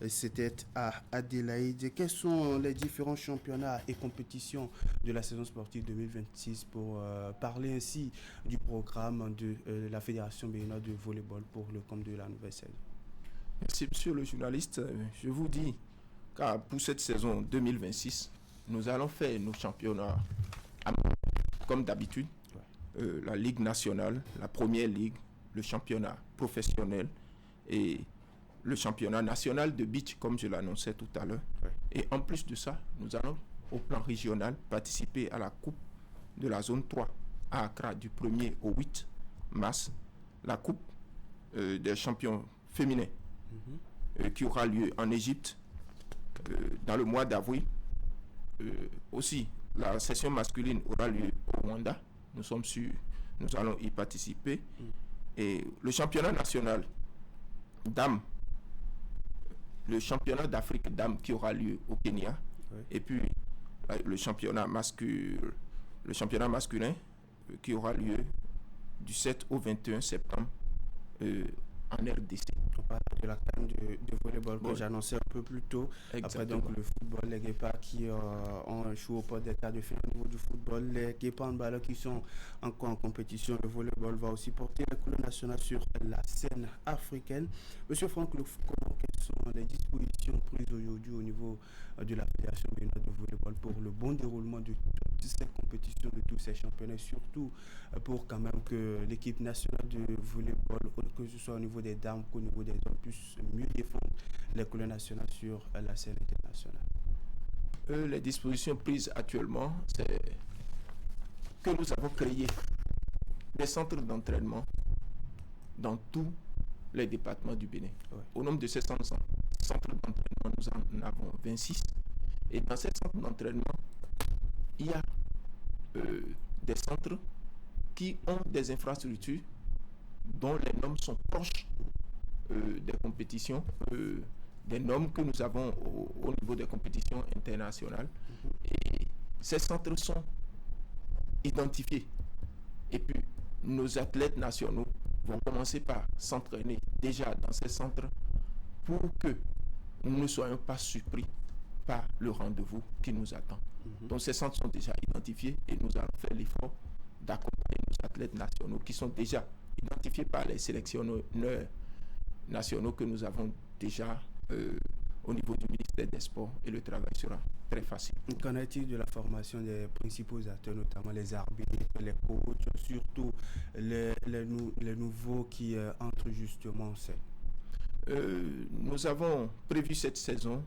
C'était à Adélaïde. Quels sont les différents championnats et compétitions de la saison sportive 2026 pour parler ainsi du programme de la Fédération béninoise de volleyball pour le compte de la nouvelle saison?
Merci monsieur le journaliste. Je vous dis car pour cette saison 2026, nous allons faire nos championnats comme d'habitude. La Ligue nationale, la première ligue, le championnat professionnel et le championnat national de beach, comme je l'annonçais tout à l'heure. Et en plus de ça, nous allons au plan régional participer à la Coupe de la zone 3 à Accra du 1er au 8 mars la Coupe des champions féminins qui aura lieu en Égypte dans le mois d'avril. Aussi, la session masculine aura lieu au Rwanda. Nous sommes sûrs, nous allons y participer. Et le championnat national dames, le championnat d'Afrique dames qui aura lieu au Kenya, et puis le championnat masculin qui aura lieu du 7 au 21 septembre en RDC.
On parle de la CAN de volleyball que j'annonçais un peu plus tôt. Après donc le football, les Guépards qui ont joué au port des quarts de finale au niveau du football, les Guépards en balle qui sont encore en compétition. Le volleyball va aussi porter la couleur nationale sur la scène africaine. Monsieur Franck Lokono, quelles sont les dispositions prises aujourd'hui au niveau de la Fédération béninoise de volleyball pour le bon déroulement de toutes ces compétitions, de tous ces championnats, surtout pour quand même que l'équipe nationale de volleyball, que ce soit au niveau des dames qu'au niveau des hommes, puisse mieux défendre les couleurs nationales sur la scène internationale?
Les dispositions prises actuellement, c'est que nous avons créé des centres d'entraînement dans tous les départements du Bénin. Au nombre de ces centres d'entraînement, nous en avons 26. Et dans ces centres d'entraînement, il y a des centres qui ont des infrastructures dont les normes sont proches des compétitions, des normes que nous avons au niveau des compétitions internationales. Et ces centres sont identifiés. Et puis, nos athlètes nationaux vont commencer par s'entraîner déjà dans ces centres pour que nous ne soyons pas surpris par le rendez-vous qui nous attend. Donc ces centres sont déjà identifiés et nous allons faire l'effort d'accompagner nos athlètes nationaux qui sont déjà identifiés par les sélectionneurs nationaux que nous avons déjà au niveau du ministère des Sports, et le travail sera très facile.
Qu'en est-il de la formation des principaux acteurs, notamment les arbitres, les coachs, surtout les nouveaux qui entrent justement en scène?
Nous avons prévu cette saison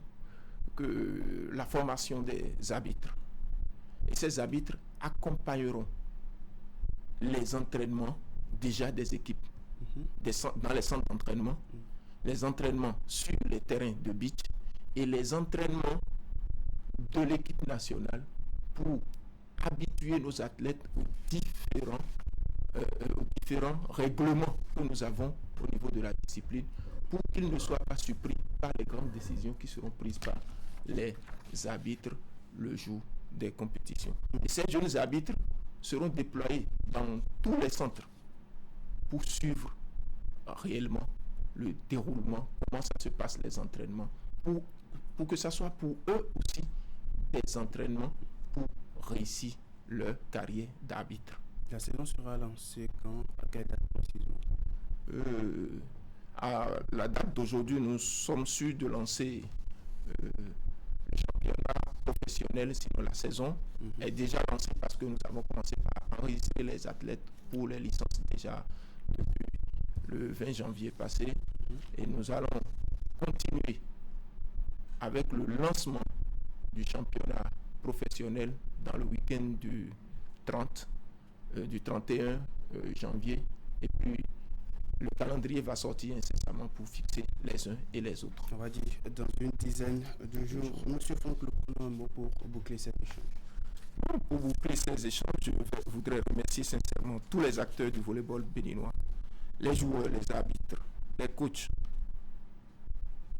que la formation des arbitres. Et ces arbitres accompagneront les entraînements déjà des équipes, dans les centres d'entraînement, les entraînements sur les terrains de beach et les entraînements de l'équipe nationale pour habituer nos athlètes aux différents règlements que nous avons au niveau de la discipline, pour qu'ils ne soient pas surpris par les grandes décisions qui seront prises par les arbitres le jour des compétitions. Et ces jeunes arbitres seront déployés dans tous les centres pour suivre réellement le déroulement, comment ça se passe les entraînements, pour que ça soit pour eux aussi des entraînements pour réussir leur carrière d'arbitre.
La saison sera lancée quand? À quelle date précisément?
À la date d'aujourd'hui, nous sommes sûrs de lancer le championnat professionnel, sinon la saison est déjà lancée parce que nous avons commencé par enregistrer les athlètes pour les licences déjà depuis le 20 janvier passé, et nous allons continuer avec le lancement du championnat professionnel dans le week-end du 31 janvier, et puis le calendrier va sortir incessamment pour fixer les uns et les autres.
On va dire dans une dizaine de jours. Monsieur Franck Lokono, un mot pour boucler cet échange.
Pour boucler ces échanges, je voudrais remercier sincèrement tous les acteurs du volleyball béninois, les joueurs, les arbitres, les coachs,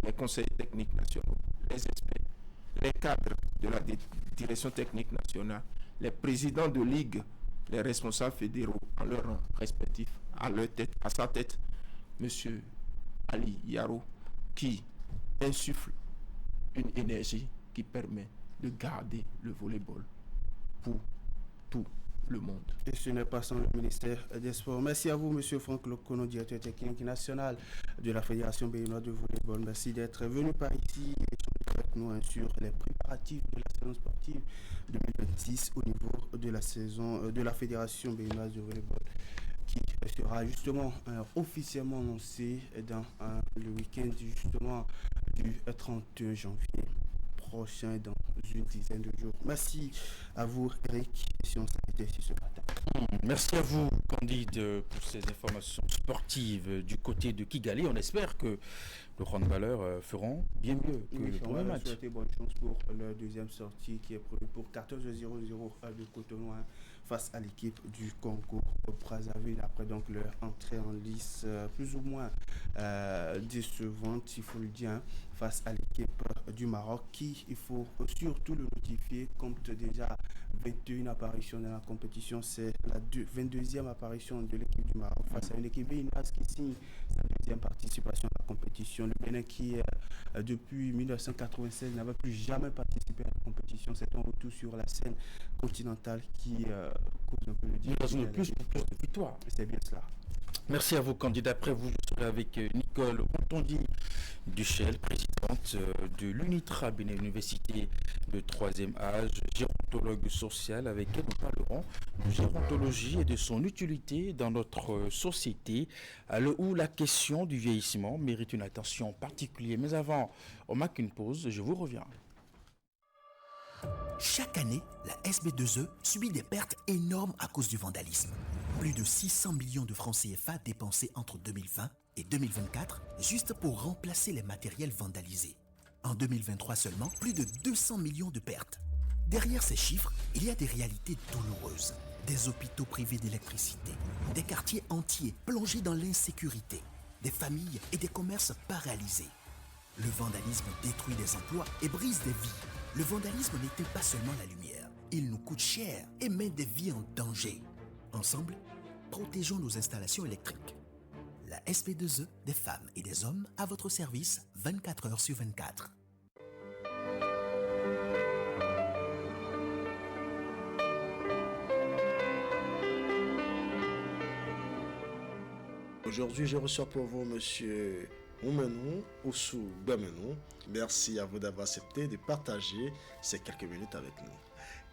les conseils techniques nationaux, les experts, les cadres de la direction technique nationale, les présidents de ligue, les responsables fédéraux en leur rang respectif, à sa tête, M. Ali Yaro, qui insuffle une énergie qui permet de garder le volleyball pour tout le monde.
Et ce n'est pas sans le ministère des Sports. Merci à vous, M. Franck Lokono, directeur technique national de la Fédération béninoise de volleyball. Merci d'être venu par ici et avec nous sur les préparatifs de la saison sportive 2026 au niveau de la saison de la Fédération béninoise de volleyball, qui sera justement officiellement lancé dans le week-end justement du 31 janvier prochain, dans une dizaine de jours. Merci à vous, Eric, si on s'arrêtait ici ce matin.
Merci à vous, Candide, pour ces informations sportives du côté de Kigali. On espère que le handballeur feront bien mieux que le premier match.
Souhaiter bonne chance pour leur deuxième sortie qui est prévue pour 14h00 de Cotonou face à l'équipe du Congo Brazzaville après donc leur entrée en lice plus ou moins décevante, il faut le dire, face à l'équipe du Maroc qui, il faut surtout le notifier, compte déjà 21 apparitions dans la compétition. C'est la 22e apparition de l'équipe du Maroc face à une équipe béninoise qui signe sa deuxième participation à la compétition. Le Bénin qui, depuis 1996, n'avait plus jamais participé à la compétition. C'est un retour sur la scène continentale qui cause un peu le
difficile. Plus de victoires.
C'est bien cela.
Merci à vous, candidat. Après vous, je serai avec Nicole Rontondi Duchel, présidente de l'UNITRA Bénin, Université de 3e âge, gérontologue sociale, avec elle nous parlerons de gérontologie et de son utilité dans notre société, à l'heure où la question du vieillissement mérite une attention particulière. Mais avant, on marque une pause, je vous reviens.
Chaque année, la SB2E subit des pertes énormes à cause du vandalisme. Plus de 600 millions de francs CFA dépensés entre 2020 et 2024 juste pour remplacer les matériels vandalisés. En 2023 seulement, plus de 200 millions de pertes. Derrière ces chiffres, il y a des réalités douloureuses. Des hôpitaux privés d'électricité, des quartiers entiers plongés dans l'insécurité, des familles et des commerces paralysés. Le vandalisme détruit des emplois et brise des vies. Le vandalisme n'éteint pas seulement la lumière, il nous coûte cher et met des vies en danger. Ensemble, protégeons nos installations électriques. La SP2E, des femmes et des hommes à votre service 24 heures sur 24.
Aujourd'hui, je reçois pour vous Monsieur Oumenou Oussou Bemenou. Merci à vous d'avoir accepté de partager ces quelques minutes avec nous.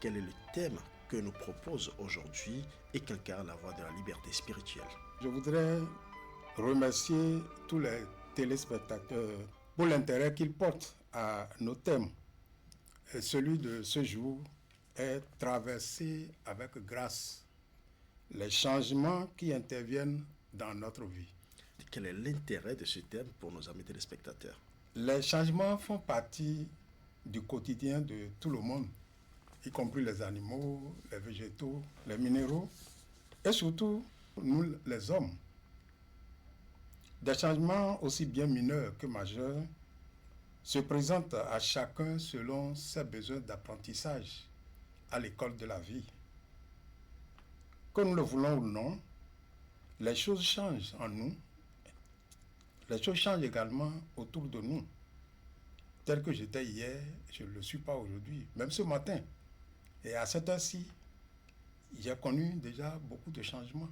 Quel est le thème que nous propose aujourd'hui et qu'incarne la voie de la liberté spirituelle?
Je voudrais remercier tous les téléspectateurs pour l'intérêt qu'ils portent à nos thèmes. Et celui de ce jour est traversé avec grâce les changements qui interviennent dans notre vie.
Quel est l'intérêt de ce thème pour nos amis téléspectateurs?
Les changements font partie du quotidien de tout le monde, y compris les animaux, les végétaux, les minéraux, et surtout nous les hommes. Des changements aussi bien mineurs que majeurs se présentent à chacun selon ses besoins d'apprentissage à l'école de la vie. Que nous le voulons ou non, les choses changent en nous. Les choses changent également autour de nous. Tel que j'étais hier, je ne le suis pas aujourd'hui, même ce matin. Et à cette heure-ci, j'ai connu déjà beaucoup de changements.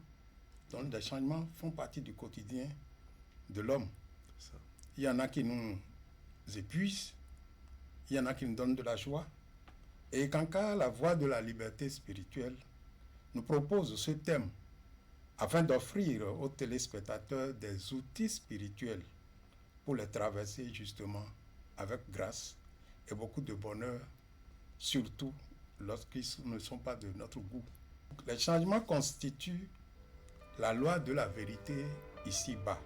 Donc les changements font partie du quotidien de l'homme. Il y en a qui nous épuisent, il y en a qui nous donnent de la joie. Et Kanka, la voie de la liberté spirituelle, nous propose ce thème afin d'offrir aux téléspectateurs des outils spirituels pour les traverser justement avec grâce et beaucoup de bonheur, surtout lorsqu'ils ne sont pas de notre goût. Les changements constituent la loi de la vérité ici-bas.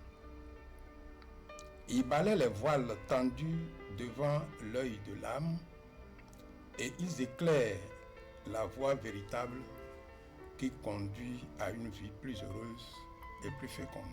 Ils balaient les voiles tendus devant l'œil de l'âme et ils éclairent la voie véritable qui conduit à une vie plus heureuse et plus féconde.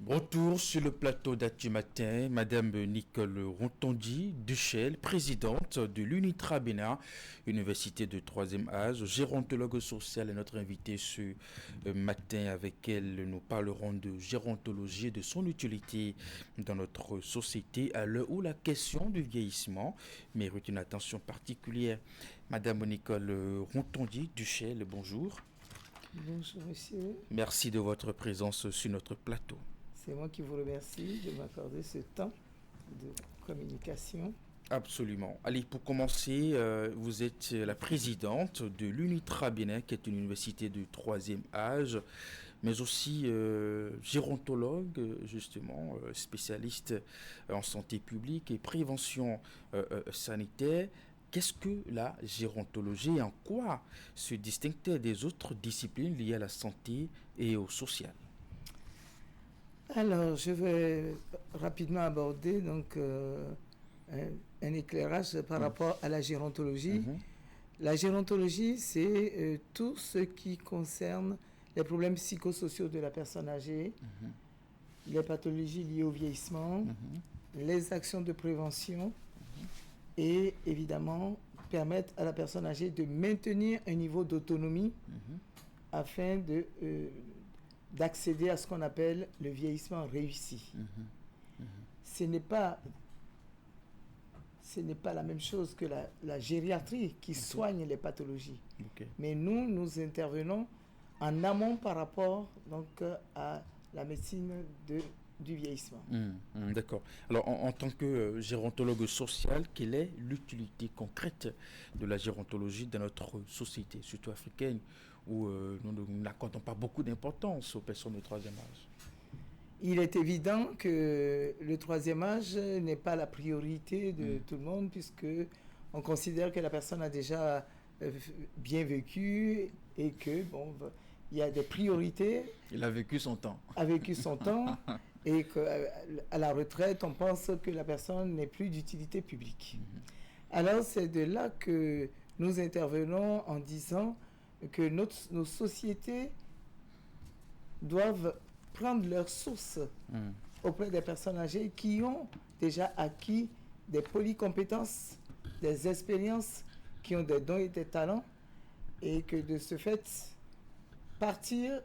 Retour sur le plateau d'Actu Matin, Madame Nicole Rontondi Duchel, présidente de l'UNITRA Bénin, Université de 3e âge, gérontologue sociale, est notre invitée ce matin. Avec elle, nous parlerons de gérontologie et de son utilité dans notre société à l'heure où la question du vieillissement mérite une attention particulière. Madame Nicole Rontondi Duchel, bonjour.
Bonjour monsieur.
Merci de votre présence sur notre plateau.
C'est moi qui vous remercie de m'accorder ce temps de communication.
Absolument. Allez, pour commencer, vous êtes la présidente de l'UNITRA Bénin, qui est une université de 3e âge, mais aussi gérontologue, justement, spécialiste en santé publique et prévention sanitaire. Qu'est-ce que la gérontologie et en quoi se distingue-t-elle des autres disciplines liées à la santé et au social?
Alors, je vais rapidement aborder donc, un éclairage par rapport à la gérontologie. La gérontologie, c'est tout ce qui concerne les problèmes psychosociaux de la personne âgée, les pathologies liées au vieillissement, les actions de prévention et évidemment permettre à la personne âgée de maintenir un niveau d'autonomie afin d'accéder à ce qu'on appelle le vieillissement réussi. Ce n'est pas la même chose que la gériatrie qui soigne les pathologies. Mais nous intervenons en amont par rapport donc, à la médecine du vieillissement.
D'accord. Alors, en tant que gérontologue social, quelle est l'utilité concrète de la gérontologie dans notre société, surtout africaine, où nous n'accordons pas beaucoup d'importance aux personnes de 3e âge?
Il est évident que le 3e âge n'est pas la priorité de tout le monde, puisque on considère que la personne a déjà bien vécu et que, bon, il y a des priorités.
Il a vécu son temps.
A vécu son temps et qu'à la retraite, on pense que la personne n'est plus d'utilité publique. Alors, c'est de là que nous intervenons en disant que nos sociétés doivent prendre leurs sources auprès des personnes âgées qui ont déjà acquis des polycompétences, des expériences, qui ont des dons et des talents, et que de ce fait, partir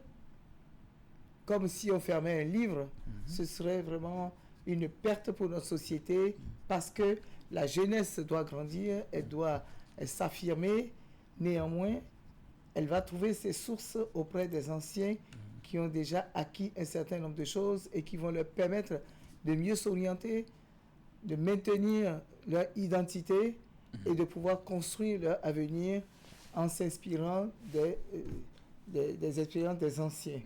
comme si on fermait un livre, ce serait vraiment une perte pour notre société, parce que la jeunesse doit grandir, elle doit s'affirmer. Néanmoins, elle va trouver ses sources auprès des anciens qui ont déjà acquis un certain nombre de choses et qui vont leur permettre de mieux s'orienter, de maintenir leur identité et de pouvoir construire leur avenir en s'inspirant des expériences des anciens.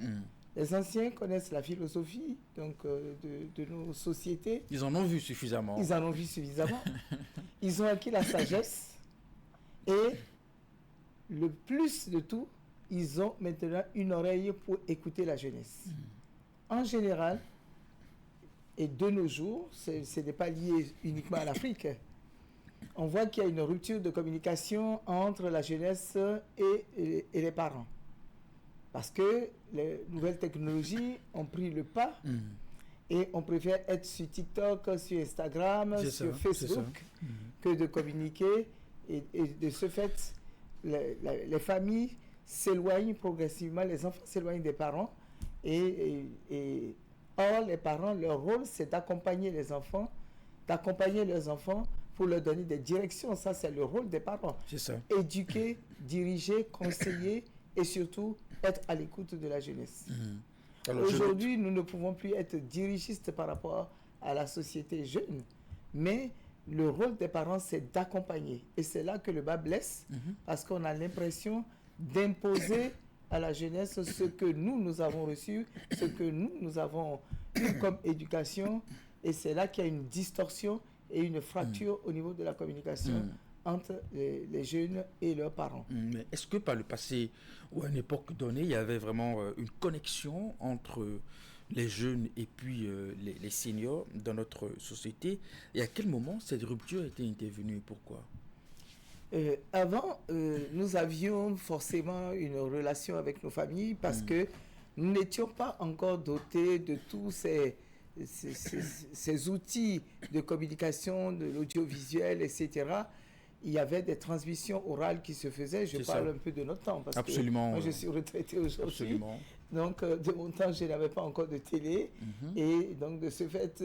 Les anciens connaissent la philosophie donc, de nos sociétés.
Ils en ont vu suffisamment.
Ils en ont vu suffisamment. Ils ont acquis la sagesse et le plus de tout, ils ont maintenant une oreille pour écouter la jeunesse. En général, et de nos jours, ce n'est pas lié uniquement à l'Afrique, on voit qu'il y a une rupture de communication entre la jeunesse et les parents. Parce que les nouvelles technologies ont pris le pas et on préfère être sur TikTok, sur Instagram, sur Facebook que de communiquer. Et de ce fait, les familles s'éloignent progressivement, les enfants s'éloignent des parents. Or, les parents, leur rôle, c'est d'accompagner les enfants, d'accompagner leurs enfants pour leur donner des directions. Ça, c'est le rôle des parents.
C'est ça.
Éduquer, diriger, conseiller et surtout être à l'écoute de la jeunesse. Aujourd'hui, nous ne pouvons plus être dirigistes par rapport à la société jeune, mais le rôle des parents, c'est d'accompagner. Et c'est là que le bas blesse, parce qu'on a l'impression d'imposer à la jeunesse ce que nous avons reçu, ce que nous avons eu comme éducation. Et c'est là qu'il y a une distorsion et une fracture au niveau de la communication entre les jeunes et leurs parents.
Mais est-ce que par le passé, ou à une époque donnée, il y avait vraiment une connexion entre les jeunes et puis les seniors dans notre société? Et à quel moment cette rupture était intervenue? Pourquoi?
Avant, nous avions forcément une relation avec nos familles parce que nous n'étions pas encore dotés de tous ces outils de communication, de l'audiovisuel, etc. Il y avait des transmissions orales qui se faisaient. Je parle un peu de notre temps parce que moi, je suis retraité aujourd'hui. Donc, de mon temps, je n'avais pas encore de télé. Et donc, de ce fait...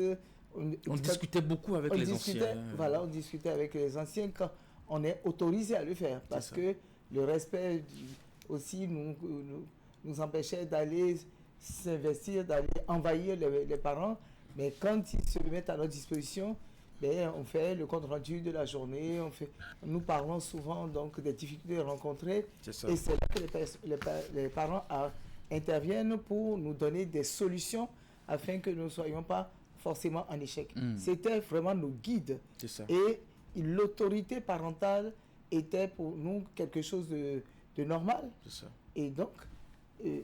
On discutait beaucoup avec les anciens.
Voilà, on discutait avec les anciens quand on est autorisé à le faire. Parce que le respect aussi nous empêchait d'aller s'investir, d'aller envahir les parents. Mais quand ils se mettent à notre disposition, on fait le compte rendu de la journée, nous parlons souvent donc des difficultés rencontrées. Et c'est là que les parents interviennent pour nous donner des solutions afin que nous ne soyons pas forcément en échec. C'était vraiment nos guides. Et l'autorité parentale était pour nous quelque chose de normal. Et donc,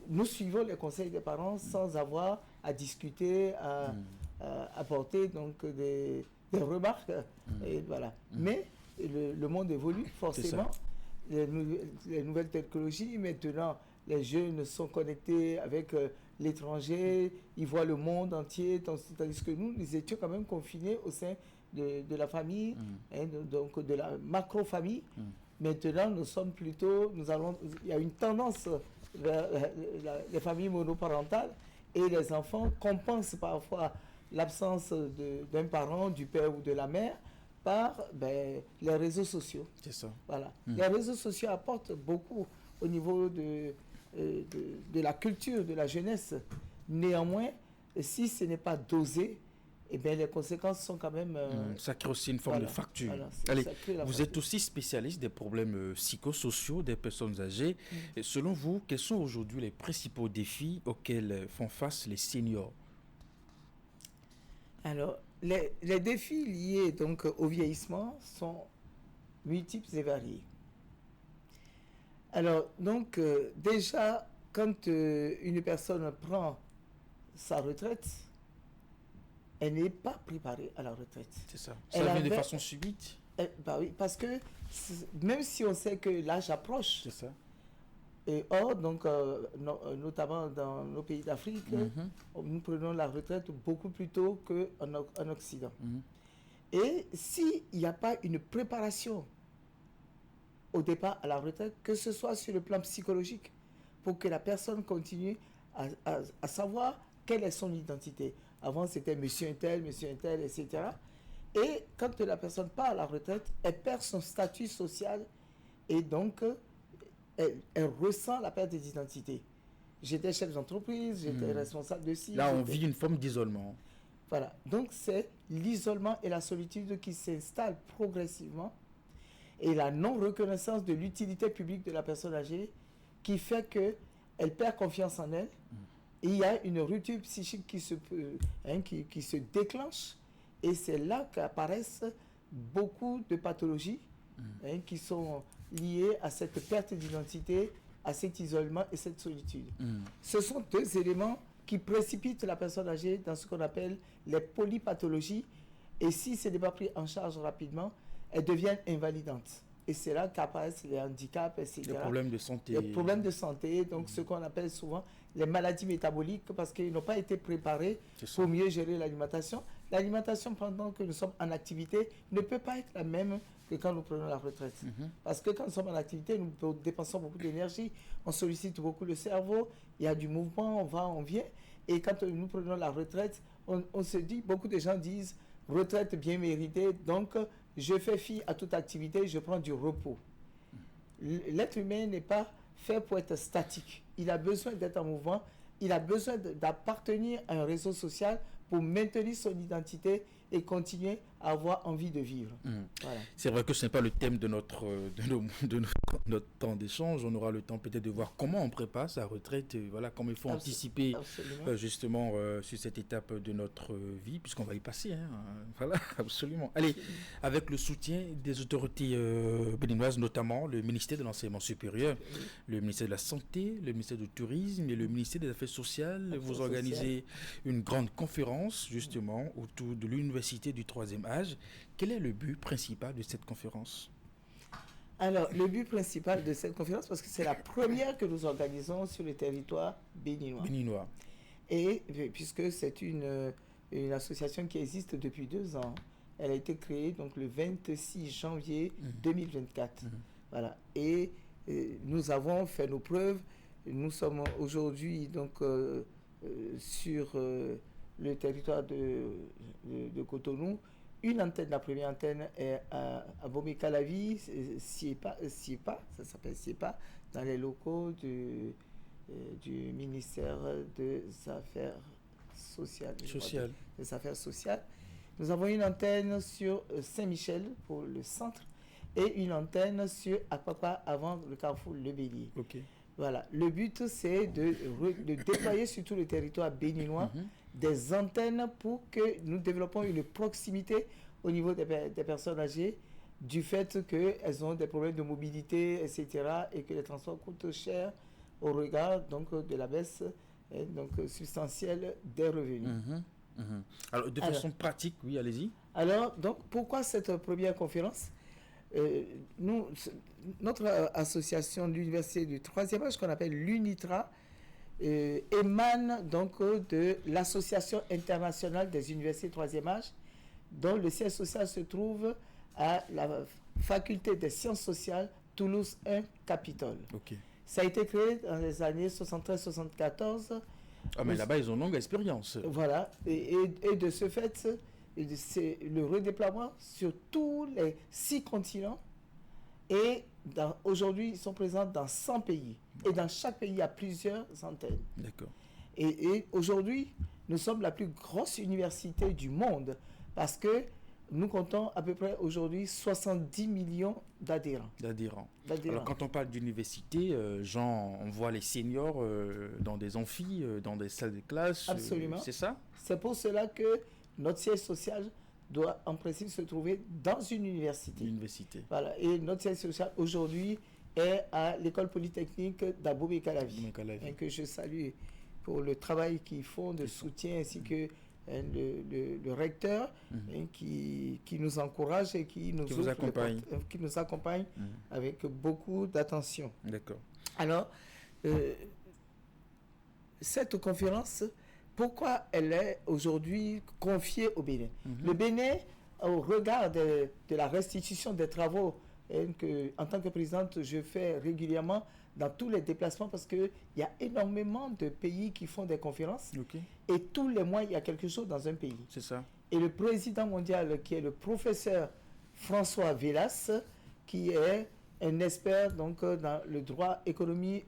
nous suivons les conseils des parents sans avoir à discuter, à apporter donc des remarques. Et voilà. Mais le monde évolue forcément. Les nouvelles technologies, maintenant, les jeunes sont connectés avec l'étranger, ils voient le monde entier, tandis que nous étions quand même confinés au sein de la famille, donc de la macro-famille. Maintenant, nous sommes plutôt, il y a une tendance vers les familles monoparentales et les enfants compensent parfois l'absence d'un parent, du père ou de la mère par les réseaux sociaux. C'est ça. Voilà. Les réseaux sociaux apportent beaucoup au niveau de la culture, de la jeunesse. Néanmoins, si ce n'est pas dosé, les conséquences sont quand même...
ça crée aussi une forme de fracture. Allez, vous êtes aussi spécialiste des problèmes psychosociaux des personnes âgées. Et selon vous, quels sont aujourd'hui les principaux défis auxquels font face les seniors?
Alors, les défis liés donc au vieillissement sont multiples et variés. Alors, donc, déjà, quand une personne prend sa retraite, elle n'est pas préparée à la retraite.
C'est ça. Ça vient de façon subite.
Oui, parce que même si on sait que l'âge approche, c'est ça. Et or, donc, notamment dans nos pays d'Afrique, nous prenons la retraite beaucoup plus tôt qu'en Occident. Et s'il n'y a pas une préparation au départ à la retraite, que ce soit sur le plan psychologique, pour que la personne continue à savoir quelle est son identité. Avant, c'était monsieur un tel, etc. Et quand la personne part à la retraite, elle perd son statut social et donc elle ressent la perte d'identité. J'étais chef d'entreprise, j'étais responsable de ci.
Là, on vit une forme d'isolement.
Voilà. Donc, c'est l'isolement et la solitude qui s'installent progressivement et la non-reconnaissance de l'utilité publique de la personne âgée qui fait qu'elle perd confiance en elle. Et il y a une rupture psychique qui se déclenche et c'est là qu'apparaissent beaucoup de pathologies qui sont liées à cette perte d'identité, à cet isolement et cette solitude. Ce sont deux éléments qui précipitent la personne âgée dans ce qu'on appelle les polypathologies et si ce n'est pas pris en charge rapidement, elles deviennent invalidantes. Et c'est là qu'apparaissent les handicaps, etc.
Les problèmes de santé.
Les problèmes de santé, donc ce qu'on appelle souvent les maladies métaboliques parce qu'ils n'ont pas été préparés pour mieux gérer l'alimentation. L'alimentation pendant que nous sommes en activité ne peut pas être la même que quand nous prenons la retraite. Parce que quand nous sommes en activité, nous dépensons beaucoup d'énergie, on sollicite beaucoup le cerveau, il y a du mouvement, on va, on vient. Et quand nous prenons la retraite, on se dit, beaucoup de gens disent, retraite bien méritée, donc je fais fi à toute activité, je prends du repos. L'être humain n'est pas fait pour être statique. Il a besoin d'être en mouvement, il a besoin d'appartenir à un réseau social pour maintenir son identité et continuer à avoir envie de vivre.
Voilà. C'est vrai que ce n'est pas le thème de notre temps d'échange. On aura le temps peut-être de voir comment on prépare sa retraite, voilà, comment il faut anticiper justement sur cette étape de notre vie, puisqu'on va y passer. Voilà, absolument. Allez, avec le soutien des autorités béninoises, notamment le ministère de l'Enseignement supérieur, le ministère de la Santé, le ministère du Tourisme et le ministère des Affaires sociales, vous organisez une grande conférence justement autour de l'université du troisième âge. Quel est le but principal de cette conférence?
Alors, le but principal de cette conférence, parce que c'est la première que nous organisons sur le territoire béninois. Et puisque c'est une association qui existe depuis 2 ans, elle a été créée donc le 26 janvier 2024. Voilà. Et nous avons fait nos preuves. Nous sommes aujourd'hui donc sur le territoire de Cotonou. La première antenne est à Bomé-Calavi, SIEPA, ça s'appelle SIEPA, dans les locaux du ministère des Affaires sociales. Nous avons une antenne sur Saint-Michel pour le centre et une antenne sur Akpakpa avant le carrefour Le Bélier.
Ok.
Voilà. Le but, c'est de déployer sur tout le territoire béninois des antennes pour que nous développons une proximité au niveau des personnes âgées du fait qu'elles ont des problèmes de mobilité, etc. et que les transports coûtent cher au regard donc, de la baisse donc, substantielle des revenus.
Alors, de façon pratique, oui, allez-y.
Alors, donc, pourquoi cette première conférence? Notre association de l'université du 3e âge, qu'on appelle l'UNITRA, émane donc de l'Association internationale des universités 3e âge, dont le siège social se trouve à la faculté des sciences sociales Toulouse 1 Capitole.
Ok.
Ça a été créé dans les années 73-74.
Ah, mais là-bas, ils ont une longue expérience.
Voilà. Et de ce fait, c'est le redéploiement sur tous les 6 continents. Et aujourd'hui, ils sont présents dans 100 pays. Et dans chaque pays, il y a plusieurs antennes.
D'accord.
Et aujourd'hui, nous sommes la plus grosse université du monde parce que nous comptons à peu près aujourd'hui 70 millions d'adhérents. Alors quand on parle d'université, on voit les seniors dans des amphis, dans des salles de classe. Absolument.
C'est ça?
C'est pour cela que notre siège social doit en principe se trouver dans une université. Voilà. Et notre siège social aujourd'hui est à l'école polytechnique d'Abomey-Calavi, que je salue pour le travail qu'ils font de soutien ainsi que le recteur qui nous encourage et qui nous accompagne avec beaucoup d'attention.
D'accord.
Alors, cette conférence, pourquoi elle est aujourd'hui confiée au Bénin? Le Bénin, au regard de la restitution des travaux que, en tant que présidente, je fais régulièrement dans tous les déplacements parce qu'il y a énormément de pays qui font des conférences et tous les mois, il y a quelque chose dans un pays.
C'est ça.
Et le président mondial, qui est le professeur François Vélas, qui est un expert donc, dans le droit, économie,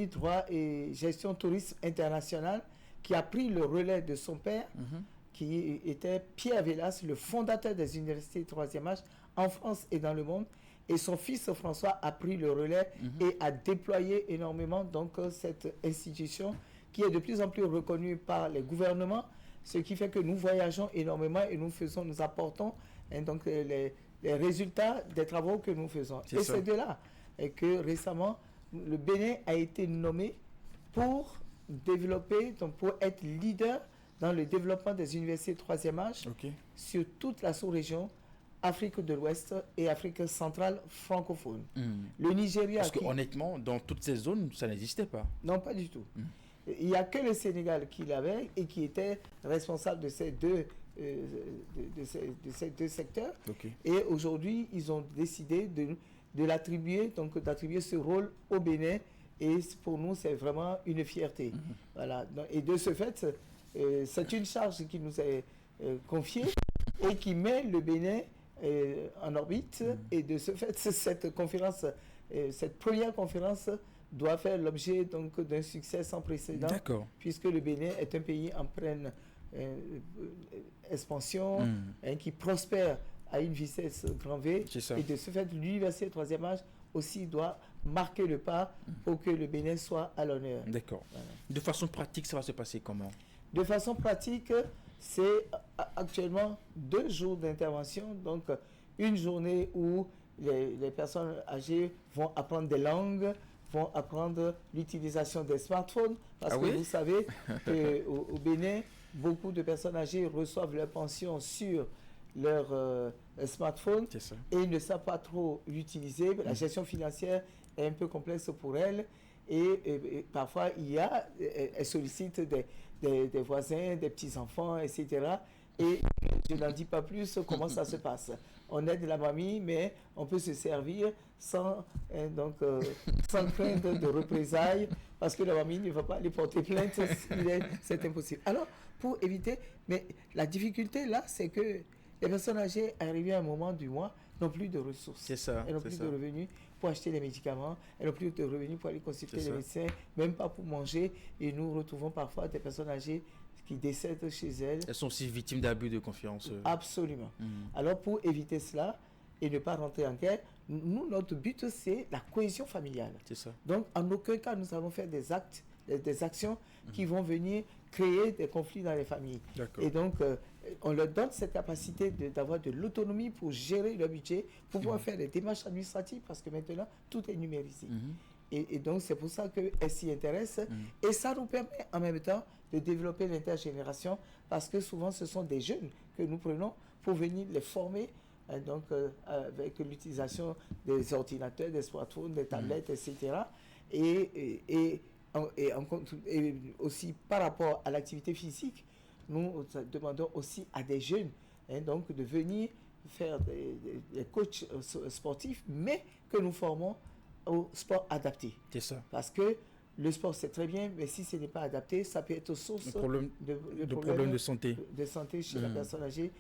droit et gestion tourisme international, qui a pris le relais de son père, qui était Pierre Vélas, le fondateur des universités 3e âge en France et dans le monde. Et son fils François a pris le relais et a déployé énormément donc, cette institution qui est de plus en plus reconnue par les gouvernements, ce qui fait que nous voyageons énormément et nous apportons donc, les résultats des travaux que nous faisons. Et c'est de là que récemment, le Bénin a été nommé pour développer, donc pour être leader dans le développement des universités 3e âge sur toute la sous-région, Afrique de l'Ouest et Afrique centrale francophone. Le Nigeria...
Parce que honnêtement, dans toutes ces zones, ça n'existait pas.
Non, pas du tout. Il n'y a que le Sénégal qui l'avait et qui était responsable de ces deux secteurs. Et aujourd'hui, ils ont décidé de l'attribuer, donc d'attribuer ce rôle au Bénin. Et pour nous, c'est vraiment une fierté. Voilà. Et de ce fait, c'est une charge qui nous est confiée et qui met le Bénin en orbite. Et de ce fait, cette conférence, cette première conférence doit faire l'objet donc d'un succès sans précédent, puisque le Bénin est un pays en pleine expansion, qui prospère à une vitesse grand V. Et de ce fait, l'université 3e âge aussi doit marquer le pas pour que le Bénin soit à l'honneur.
D'accord. Voilà. De façon pratique, ça va se passer comment?
De façon pratique, c'est actuellement 2 jours d'intervention, donc une journée où les personnes âgées vont apprendre des langues, vont apprendre l'utilisation des smartphones, parce que vous savez qu'au Bénin, beaucoup de personnes âgées reçoivent leur pension sur leur smartphone et ils ne savent pas trop l'utiliser. La gestion financière est un peu complexe pour elles et parfois elles sollicitent des voisins, des petits-enfants, etc. Et je n'en dis pas plus comment ça se passe. On aide la mamie, mais on peut se servir sans crainte de représailles, parce que la mamie ne va pas aller porter plainte, c'est impossible. Alors, pour éviter, mais la difficulté là, c'est que les personnes âgées, arrivées à un moment du mois, n'ont plus de ressources.
C'est ça.
Elles n'ont plus de revenus pour acheter les médicaments, elles n'ont plus de revenus pour aller consulter les médecins, même pas pour manger. Et nous retrouvons parfois des personnes âgées qui décèdent chez elles.
Elles sont aussi victimes d'abus de confiance.
Absolument. Alors pour éviter cela et ne pas rentrer en guerre, nous, notre but, c'est la cohésion familiale.
C'est ça.
Donc, en aucun cas, nous allons faire des actions qui vont venir créer des conflits dans les familles. Et donc, on leur donne cette capacité d'avoir de l'autonomie pour gérer leur budget, pour pouvoir faire des démarches administratives, parce que maintenant, tout est numérisé. Et donc, c'est pour ça qu'elles s'y intéressent. Et ça nous permet en même temps de développer l'intergénération, parce que souvent, ce sont des jeunes que nous prenons pour venir les former, donc avec l'utilisation des ordinateurs, des smartphones, des tablettes, etc. Et aussi par rapport à l'activité physique, nous demandons aussi à des jeunes donc de venir faire des coachs sportifs, mais que nous formons au sport adapté.
C'est ça.
Parce que le sport, c'est très bien, mais si ce n'est pas adapté, ça peut être source
de problèmes de santé.
De santé chez la personne âgée,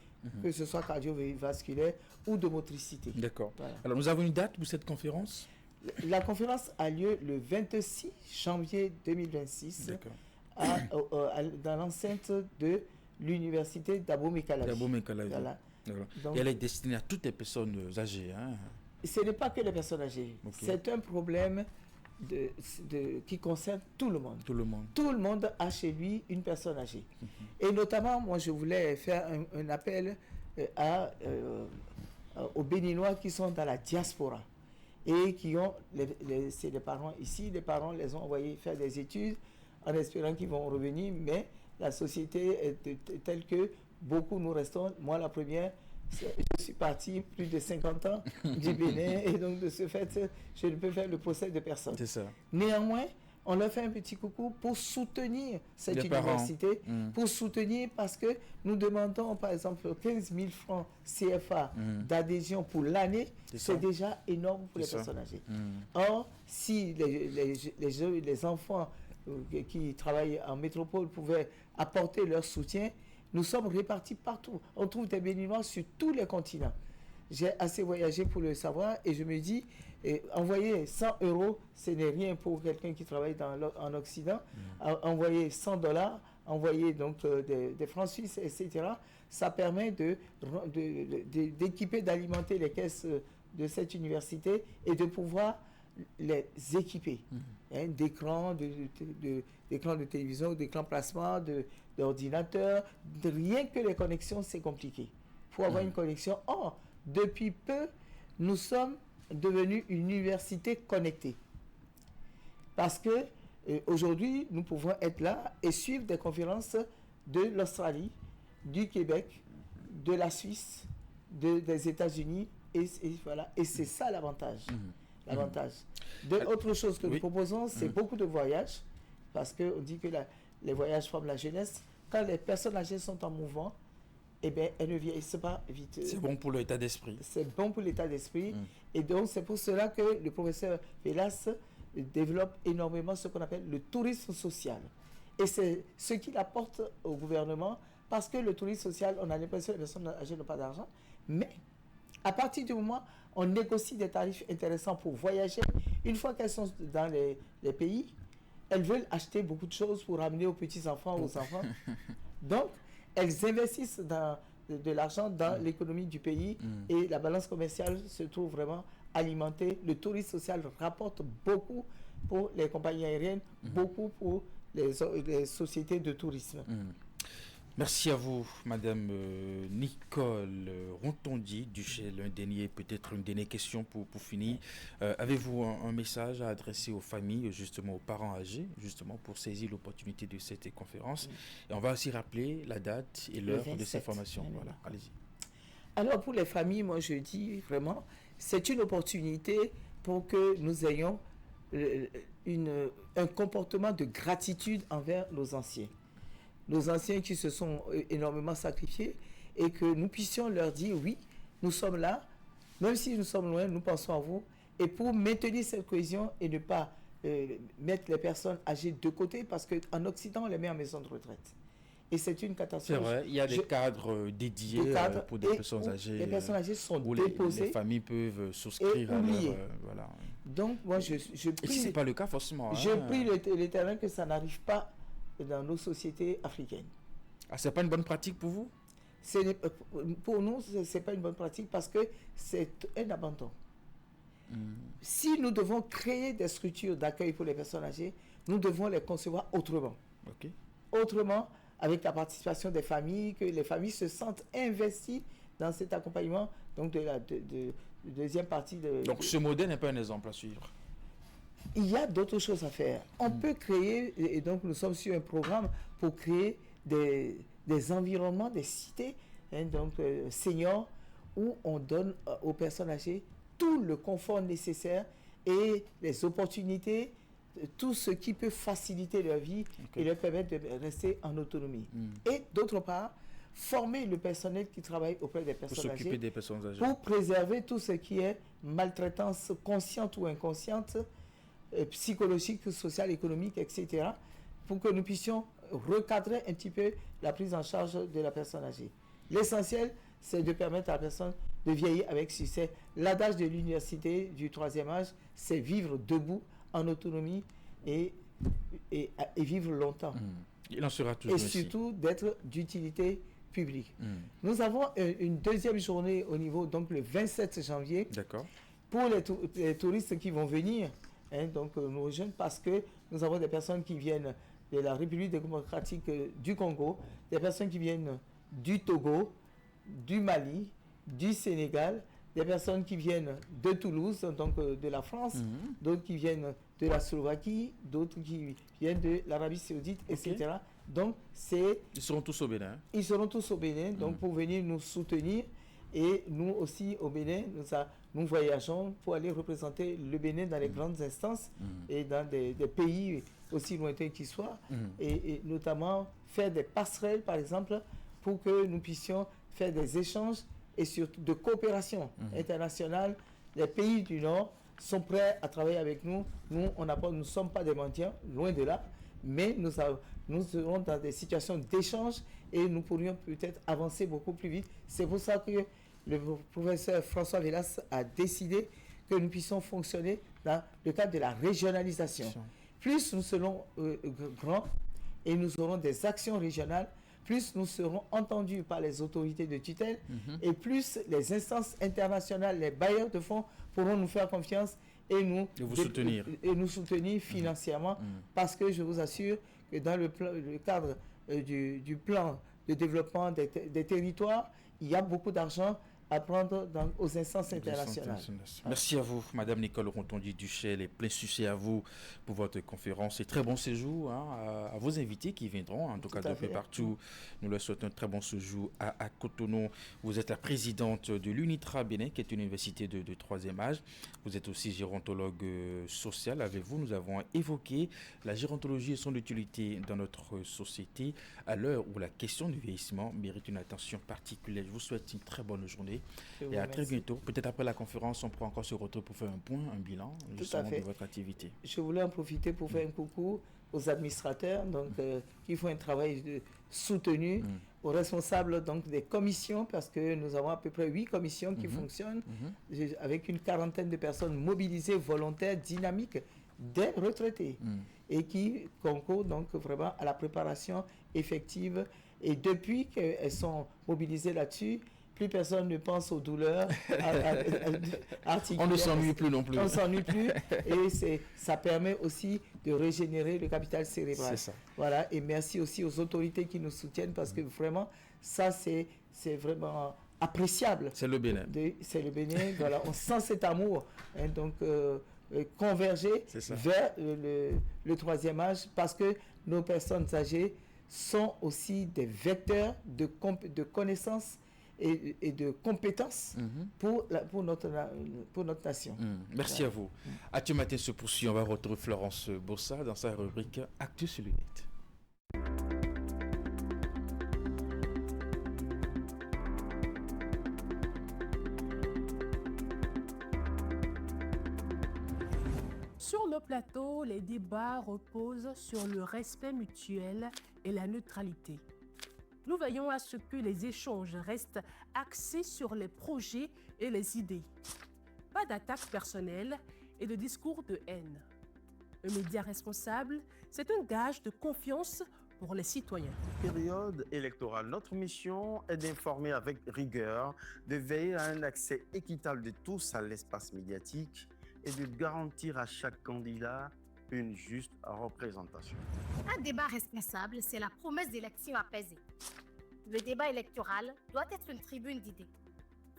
que ce soit cardiovasculaire ou de motricité.
D'accord. Voilà. Alors, nous avons une date pour cette conférence ?
La conférence a lieu le 26 janvier 2026 dans l'enceinte de l'université d'Abomey-Calavi.
Voilà. Donc, et elle est destinée à toutes les personnes âgées.
Ce n'est pas que les personnes âgées. C'est un problème qui concerne tout le monde. Tout le monde a chez lui une personne âgée. Et notamment, moi, je voulais faire un appel aux Béninois qui sont dans la diaspora et qui ont, c'est les parents ici, les parents les ont envoyés faire des études en espérant qu'ils vont revenir, mais la société est telle que beaucoup nous restons, moi la première, je suis parti plus de 50 ans du Bénin et donc de ce fait, je ne peux faire le procès de personne.
C'est ça.
Néanmoins, on leur fait un petit coucou pour soutenir cette université, pour soutenir parce que nous demandons par exemple 15 000 francs CFA d'adhésion pour l'année, c'est déjà énorme pour les personnes âgées. Or, si les enfants qui travaillent en métropole pouvaient apporter leur soutien, nous sommes répartis partout. On trouve des Béninois sur tous les continents. J'ai assez voyagé pour le savoir et je me dis, envoyer 100 €, ce n'est rien pour quelqu'un qui travaille en Occident. Envoyer $100, envoyer donc des francs suisses, etc., ça permet d'équiper, d'alimenter les caisses de cette université et de pouvoir les équiper d'écrans, d'écrans de télévision, d'écrans plasma, d'ordinateurs. Rien que les connexions, c'est compliqué. Pour avoir une connexion, depuis peu, nous sommes devenus une université connectée. Parce que aujourd'hui, nous pouvons être là et suivre des conférences de l'Australie, du Québec, de la Suisse, des États-Unis, et voilà. Et c'est ça l'avantage. Autre chose que nous proposons, c'est beaucoup de voyages, parce qu'on dit que les voyages forment la jeunesse. Quand les personnes âgées sont en mouvement, eh bien, elles ne vieillissent pas vite.
C'est bon pour l'état d'esprit.
C'est bon pour l'état d'esprit. Et donc, c'est pour cela que le professeur Velas développe énormément ce qu'on appelle le tourisme social. Et c'est ce qu'il apporte au gouvernement, parce que le tourisme social, on a l'impression que les personnes âgées n'ont pas d'argent, mais à partir du moment où on négocie des tarifs intéressants pour voyager, une fois qu'elles sont dans les pays, elles veulent acheter beaucoup de choses pour ramener aux petits-enfants, aux enfants. Donc, elles investissent de l'argent dans l'économie du pays et la balance commerciale se trouve vraiment alimentée. Le tourisme social rapporte beaucoup pour les compagnies aériennes, beaucoup pour les sociétés de tourisme.
Merci à vous, Madame Nicole Rontondi, Duchel. Peut-être une dernière question pour finir. Avez-vous un message à adresser aux familles, justement aux parents âgés, justement pour saisir l'opportunité de cette conférence? Et on va aussi rappeler la date et l'heure de ces formations. Voilà, allez-y.
Alors pour les familles, moi je dis vraiment, c'est une opportunité pour que nous ayons un comportement de gratitude envers nos anciens. Nos anciens qui se sont énormément sacrifiés et que nous puissions leur dire oui, nous sommes là, même si nous sommes loin, nous pensons à vous. Et pour maintenir cette cohésion et ne pas mettre les personnes âgées de côté, parce qu'en Occident, on les met en maison de retraite. Et c'est une catastrophe.
C'est vrai, il y a des cadres dédiés pour des personnes âgées.
Les personnes âgées sont
où
déposées.
Les familles peuvent souscrire. Voilà.
Donc, moi, je prie...
Et si ce n'est pas le cas, forcément.
Je prie le terrain que ça n'arrive pas dans nos sociétés africaines.
Ah, c'est pas une bonne pratique pour vous?
Pour nous, ce n'est pas une bonne pratique parce que c'est un abandon. Si nous devons créer des structures d'accueil pour les personnes âgées, nous devons les concevoir autrement.
Okay.
Autrement, avec la participation des familles, que les familles se sentent investies dans cet accompagnement. Donc, de la deuxième partie de...
Donc, ce modèle n'est pas un exemple à suivre.
Il y a d'autres choses à faire. On peut créer, et donc nous sommes sur un programme pour créer des environnements, des cités, seniors, où on donne aux personnes âgées tout le confort nécessaire et les opportunités, tout ce qui peut faciliter leur vie et leur permettre de rester en autonomie. Et d'autre part, former le personnel qui travaille auprès des personnes âgées, pour préserver tout ce qui est maltraitance consciente ou inconsciente, psychologique, sociale, économique, etc., pour que nous puissions recadrer un petit peu la prise en charge de la personne âgée. L'essentiel, c'est de permettre à la personne de vieillir avec succès. L'adage de l'université du 3e âge, c'est vivre debout, en autonomie et vivre longtemps.
Il en sera toujours
et surtout d'être d'utilité publique. Nous avons une deuxième journée au niveau, donc le 27 janvier, pour les touristes qui vont venir, donc nous rejoindre, parce que nous avons des personnes qui viennent de la République démocratique du Congo, des personnes qui viennent du Togo, du Mali, du Sénégal, des personnes qui viennent de Toulouse, donc de la France, d'autres qui viennent de la Slovaquie, d'autres qui viennent de l'Arabie Saoudite, etc. Donc,
ils seront tous au Bénin.
Ils seront tous au Bénin, donc pour venir nous soutenir. Et nous aussi, au Bénin, nous voyageons pour aller représenter le Bénin dans les grandes instances et dans des pays aussi lointains qu'ils soient, et notamment faire des passerelles, par exemple, pour que nous puissions faire des échanges et surtout de coopération internationale. Les pays du Nord sont prêts à travailler avec nous. Nous, nous ne sommes pas des mendiants, loin de là, mais nous serons dans des situations d'échange et nous pourrions peut-être avancer beaucoup plus vite. C'est pour ça que le professeur François Velas a décidé que nous puissions fonctionner dans le cadre de la régionalisation. Plus nous serons grands et nous aurons des actions régionales, plus nous serons entendus par les autorités de tutelle et plus les instances internationales, les bailleurs de fonds pourront nous faire confiance et nous soutenir financièrement, parce que je vous assure que dans le cadre du plan de développement des territoires, il y a beaucoup d'argent à prendre aux instances internationales.
Merci à vous, Madame Nicole Rontondi-Duchel, et plein succès à vous pour votre conférence et très bon séjour à vos invités qui viendront, en tout cas de partout. Nous leur souhaitons un très bon séjour à Cotonou. Vous êtes la présidente de l'UNITRA Bénin, qui est une université de 3e âge. Vous êtes aussi gérontologue social. Avec vous, nous avons évoqué la gérontologie et son utilité dans notre société à l'heure où la question du vieillissement mérite une attention particulière. Je vous souhaite une très bonne journée. Et à très bientôt. Peut-être après la conférence, on pourra encore se retrouver pour faire un point, un bilan justement de votre activité.
Je voulais en profiter pour faire un coucou aux administrateurs qui font un travail soutenu, aux responsables des commissions, parce que nous avons à peu près 8 commissions qui fonctionnent avec une quarantaine de personnes mobilisées, volontaires, dynamiques, des retraités et qui concourent donc vraiment à la préparation effective. Et depuis qu'elles sont mobilisées là-dessus, plus personne ne pense aux douleurs articulaires.
On ne s'ennuie plus non plus.
On ne s'ennuie plus et ça permet aussi de régénérer le capital cérébral.
C'est ça.
Voilà, et merci aussi aux autorités qui nous soutiennent, parce que vraiment, ça c'est vraiment appréciable.
C'est le Bénin.
C'est le Bénin, voilà, on sent cet amour. Converger vers le 3e âge, parce que nos personnes âgées sont aussi des vecteurs de connaissances et de compétences pour notre nation.
Merci à vous. Actu Matin se poursuit. On va retrouver Florence Bossa dans sa rubrique Actu sur le net.
Sur le plateau, les débats reposent sur le respect mutuel et la neutralité. Nous veillons à ce que les échanges restent axés sur les projets et les idées. Pas d'attaques personnelles et de discours de haine. Un média responsable, c'est un gage de confiance pour les citoyens.
Période électorale. Notre mission est d'informer avec rigueur, de veiller à un accès équitable de tous à l'espace médiatique et de garantir à chaque candidat une juste représentation.
Un débat responsable, c'est la promesse d'élections apaisées. Le débat électoral doit être une tribune d'idées.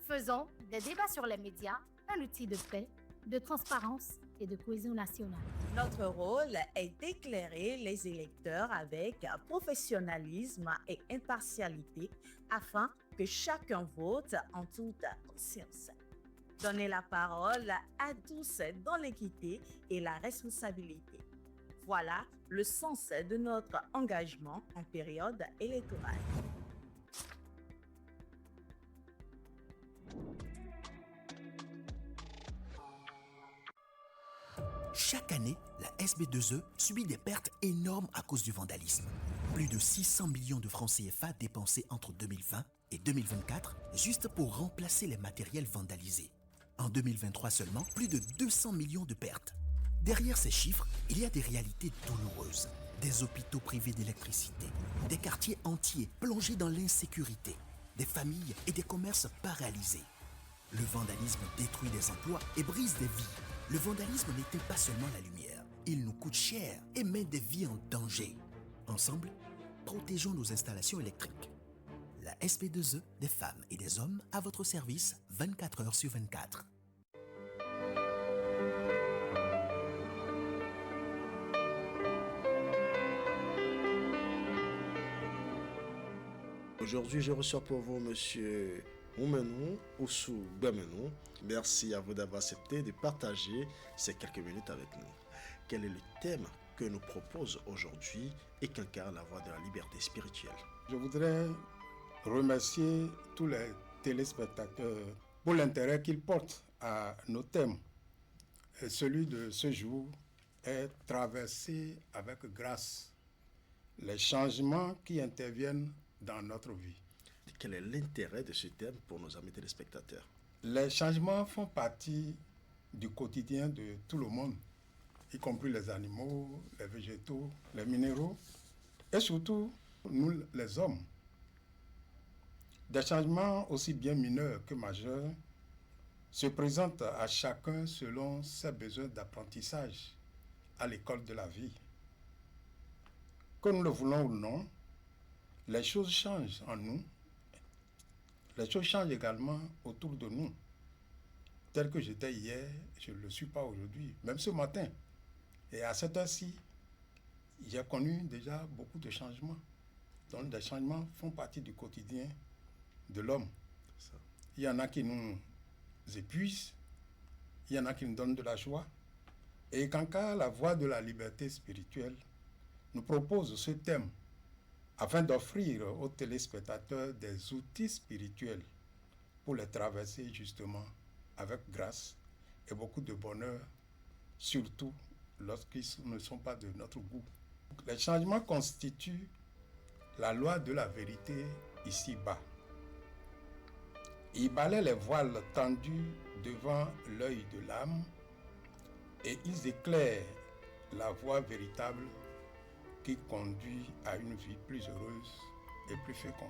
Faisons des débats sur les médias un outil de paix, de transparence et de cohésion nationale.
Notre rôle est d'éclairer les électeurs avec professionnalisme et impartialité afin que chacun vote en toute conscience. Donner la parole à tous dans l'équité et la responsabilité. Voilà le sens de notre engagement en période électorale.
Chaque année, la SB2E subit des pertes énormes à cause du vandalisme. Plus de 600 millions de francs CFA dépensés entre 2020 et 2024 juste pour remplacer les matériels vandalisés. En 2023 seulement, plus de 200 millions de pertes. Derrière ces chiffres, il y a des réalités douloureuses. Des hôpitaux privés d'électricité, des quartiers entiers plongés dans l'insécurité, des familles et des commerces paralysés. Le vandalisme détruit des emplois et brise des vies. Le vandalisme n'éteint pas seulement la lumière, il nous coûte cher et met des vies en danger. Ensemble, protégeons nos installations électriques. La SB2E, des femmes et des hommes à votre service 24 heures sur 24.
Aujourd'hui, je reçois pour vous Monsieur Oumenou Oussou Bemenou. Merci à vous d'avoir accepté de partager ces quelques minutes avec nous. Quel est le thème que nous propose aujourd'hui et qu'incarne la voie de la liberté spirituelle?
Je voudrais remercier tous les téléspectateurs pour l'intérêt qu'ils portent à nos thèmes. Et celui de ce jour est traversé avec grâce les changements qui interviennent dans notre vie.
Quel est l'intérêt de ce thème pour nos amis téléspectateurs?
Les changements font partie du quotidien de tout le monde, y compris les animaux, les végétaux, les minéraux, et surtout nous les hommes. Des changements aussi bien mineurs que majeurs se présentent à chacun selon ses besoins d'apprentissage à l'école de la vie. Que nous le voulons ou non, les choses changent en nous. Les choses changent également autour de nous. Tel que j'étais hier, je ne le suis pas aujourd'hui, même ce matin. Et à cette heure-ci, j'ai connu déjà beaucoup de changements. Donc les changements font partie du quotidien de l'homme. Il y en a qui nous épuisent, il y en a qui nous donnent de la joie. Et Kanka, la voie de la liberté spirituelle, nous propose ce thème afin d'offrir aux téléspectateurs des outils spirituels pour les traverser justement avec grâce et beaucoup de bonheur, surtout lorsqu'ils ne sont pas de notre goût. Les changements constituent la loi de la vérité ici-bas. Ils balaient les voiles tendus devant l'œil de l'âme et ils éclairent la voie véritable qui conduit à une vie plus heureuse et plus féconde.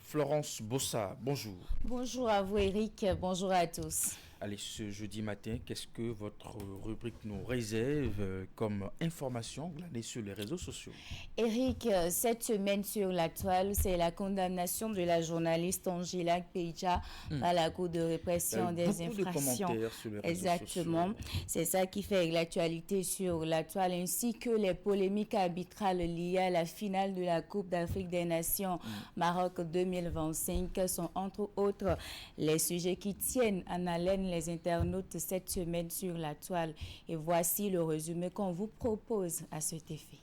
Florence Bossa, bonjour.
Bonjour à vous Eric, bonjour à tous.
Allez, ce jeudi matin, qu'est-ce que votre rubrique nous réserve comme information glanée sur les réseaux sociaux?
Eric, cette semaine sur la toile, c'est la condamnation de la journaliste Angela Peja par la Cour de répression des infractions.
De sur les réseaux
Exactement.
Sociaux.
C'est ça qui fait l'actualité sur la toile, ainsi que les polémiques arbitrales liées à la finale de la Coupe d'Afrique des Nations Maroc 2025 sont entre autres les sujets qui tiennent en haleine les internautes cette semaine sur la toile. Et voici le résumé qu'on vous propose à cet effet.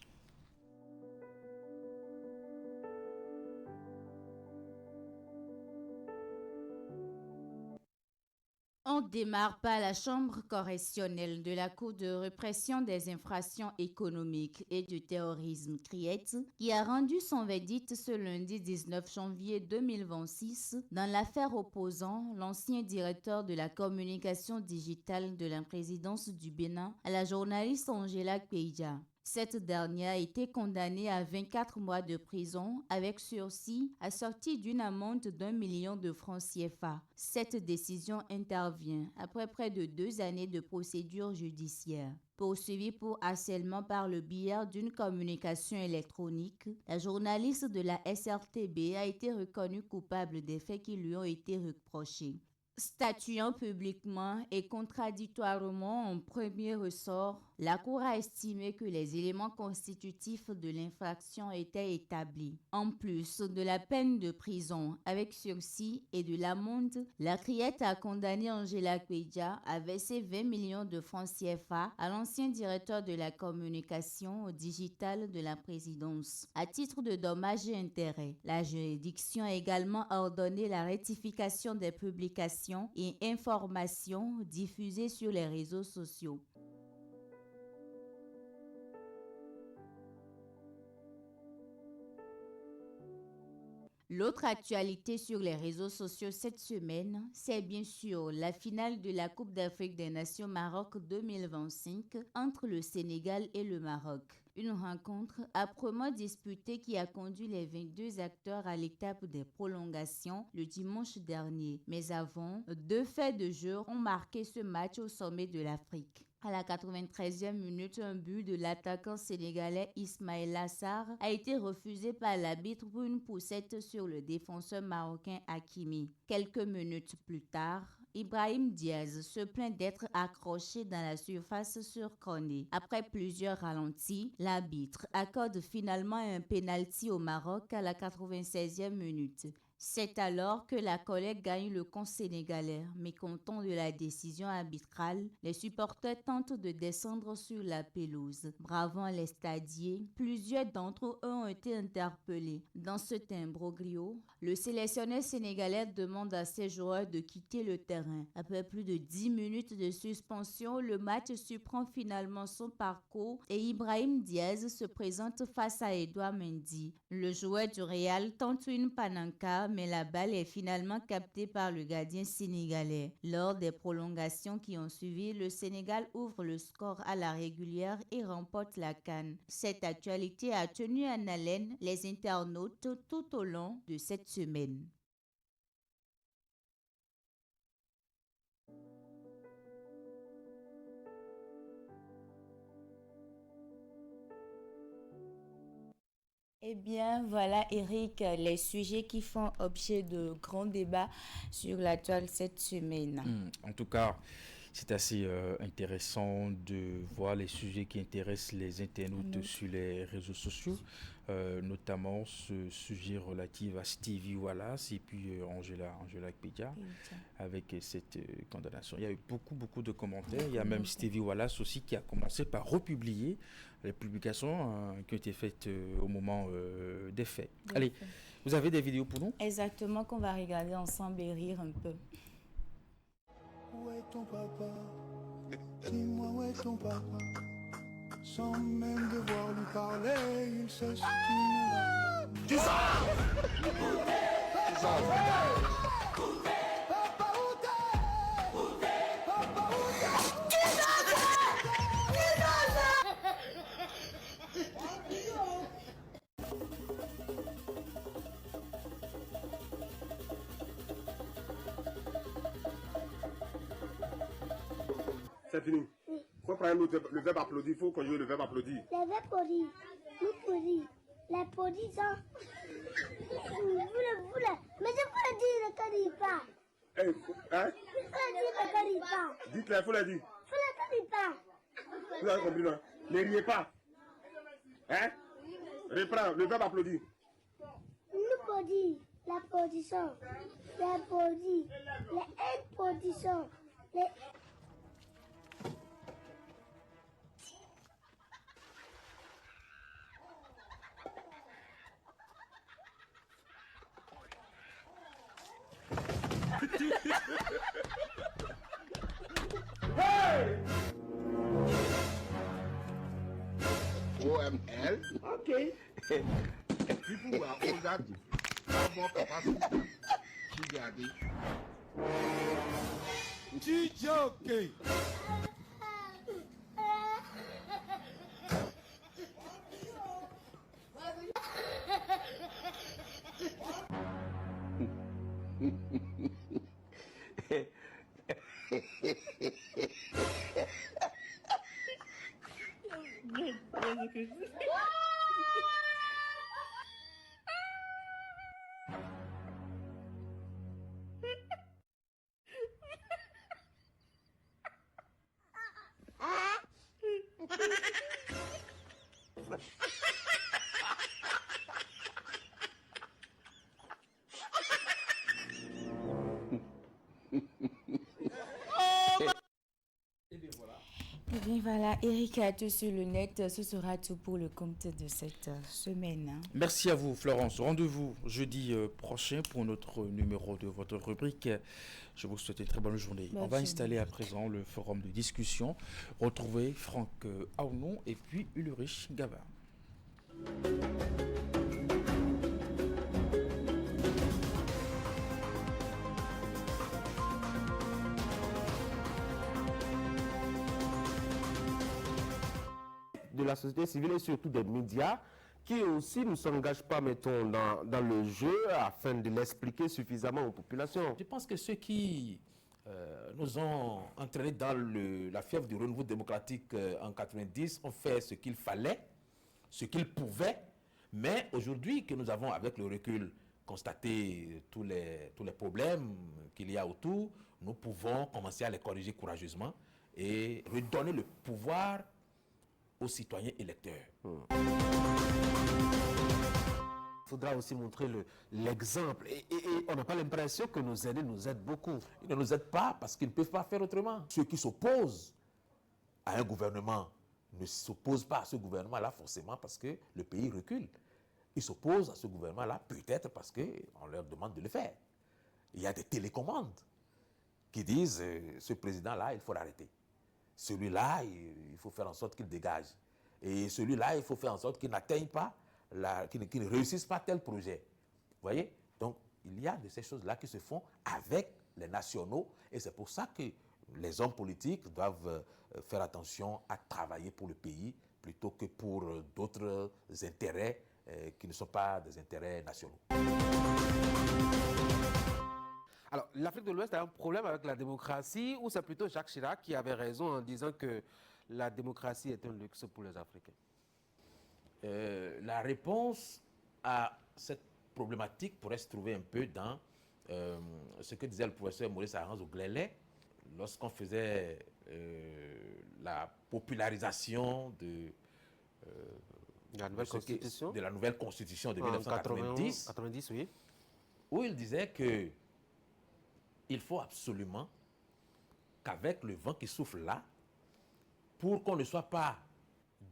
On démarre par la chambre correctionnelle de la Cour de répression des infractions économiques et du terrorisme CRIET qui a rendu son verdict ce lundi 19 janvier 2026 dans l'affaire opposant l'ancien directeur de la communication digitale de la présidence du Bénin à la journaliste Angela Kpeja. Cette dernière a été condamnée à 24 mois de prison avec sursis assorti d'une amende d'1 million de francs CFA. Cette décision intervient après près de 2 années de procédure judiciaire. Poursuivie pour harcèlement par le biais d'une communication électronique, la journaliste de la SRTB a été reconnue coupable des faits qui lui ont été reprochés. Statuant publiquement et contradictoirement en premier ressort, la Cour a estimé que les éléments constitutifs de l'infraction étaient établis. En plus de la peine de prison avec sursis et de l'amende, la CRIET a condamné Angela Kpeja à verser 20 millions de francs CFA à l'ancien directeur de la communication digitale de la présidence, à titre de dommages et intérêts. La juridiction a également ordonné la rectification des publications et informations diffusées sur les réseaux sociaux. L'autre actualité sur les réseaux sociaux cette semaine, c'est bien sûr la finale de la Coupe d'Afrique des Nations Maroc 2025 entre le Sénégal et le Maroc. Une rencontre âprement disputée qui a conduit les 22 acteurs à l'étape des prolongations le dimanche dernier. Mais avant, 2 faits de jeu ont marqué ce match au sommet de l'Afrique. À la 93e minute, un but de l'attaquant sénégalais Ismaïla Sarr a été refusé par l'arbitre pour une poussette sur le défenseur marocain Hakimi. Quelques minutes plus tard, Ibrahim Diaz se plaint d'être accroché dans la surface sur corner. Après plusieurs ralentis, l'arbitre accorde finalement un pénalty au Maroc à la 96e minute. C'est alors que la colère gagne le camp sénégalais. Mécontents de la décision arbitrale, les supporters tentent de descendre sur la pelouse. Bravant les stadiers, plusieurs d'entre eux ont été interpellés. Dans cet imbroglio, le sélectionneur sénégalais demande à ses joueurs de quitter le terrain. Après plus de 10 minutes de suspension, le match surprend finalement son parcours et Ibrahim Diaz se présente face à Edouard Mendy. Le joueur du Real tente une panenka, mais la balle est finalement captée par le gardien sénégalais. Lors des prolongations qui ont suivi, le Sénégal ouvre le score à la régulière et remporte la CAN. Cette actualité a tenu en haleine les internautes tout au long de cette semaine. Eh bien, voilà, Eric, les sujets qui font objet de grands débats sur la toile cette semaine.
En tout cas, c'est assez intéressant de voir les sujets qui intéressent les internautes sur les réseaux sociaux, notamment ce sujet relatif à Stevie Wallace et puis Angela Kpeja avec cette condamnation. Il y a eu beaucoup de commentaires. Il y a même Stevie Wallace aussi qui a commencé par republier les publications qui ont été faites au moment des faits. Allez, vous avez des vidéos pour nous?
Exactement, qu'on va regarder ensemble et rire un peu.
Où est ton papa? Dis-moi où est ton papa? Sans même devoir lui parler, il sait ce qui ne va pas. Tu
C'est fini. Oui. Faut prendre le verbe applaudir, il faut conjuguer le verbe applaudir.
Le verbe applaudir. L'applaudir. L'applaudissant. Mais je peux le dire, ne carie pas.
Hein?
Il faut le dire, ne carie pas.
Dites-le, il faut le dire.
Il faut le carie pas.
Vous avez compris, non? Ne riez pas. Hein? Reprends, le verbe applaudir.
L'applaudir. L'applaudissant. L'applaudir. L'applaudissant.
Hey! OML. Ok. People who are older have more capacity. Chigadi. Chijoke.
Et bien voilà, Eric a tout sur le net. Ce sera tout pour le compte de cette semaine.
Merci à vous, Florence. Rendez-vous jeudi prochain pour notre numéro de votre rubrique. Je vous souhaite une très bonne journée.
Merci.
On va installer à présent le forum de discussion. Retrouvez Franck Aounon et puis Ulrich Gavin.
De la société civile et surtout des médias qui aussi ne s'engagent pas, mettons, dans le jeu afin de l'expliquer suffisamment aux populations.
Je pense que ceux qui nous ont entraînés dans la fièvre du renouveau démocratique en 90 ont fait ce qu'il fallait, ce qu'ils pouvaient, mais aujourd'hui que nous avons avec le recul constaté tous les problèmes qu'il y a autour, nous pouvons commencer à les corriger courageusement et redonner le pouvoir aux citoyens électeurs.
Il faudra aussi montrer l'exemple. Et on n'a pas l'impression que nos aînés nous aident beaucoup.
Ils ne nous aident pas parce qu'ils ne peuvent pas faire autrement. Ceux qui s'opposent à un gouvernement ne s'opposent pas à ce gouvernement-là forcément parce que le pays recule. Ils s'opposent à ce gouvernement-là peut-être parce qu'on leur demande de le faire. Il y a des télécommandes qui disent ce président-là, il faut l'arrêter. Celui-là, il faut faire en sorte qu'il dégage. Et celui-là, il faut faire en sorte qu'il n'atteigne pas, qu'il ne réussisse pas tel projet. Vous voyez? Donc, il y a de ces choses-là qui se font avec les nationaux. Et c'est pour ça que les hommes politiques doivent faire attention à travailler pour le pays plutôt que pour d'autres intérêts qui ne sont pas des intérêts nationaux.
Alors, l'Afrique de l'Ouest a un problème avec la démocratie ou c'est plutôt Jacques Chirac qui avait raison en disant que la démocratie est un luxe pour les Africains?
La réponse à cette problématique pourrait se trouver un peu dans ce que disait le professeur Maurice Aranz-Oglélé lorsqu'on faisait la popularisation de
la nouvelle constitution
de 1990,
90, oui.
Où il disait que il faut absolument qu'avec le vent qui souffle là, pour qu'on ne soit pas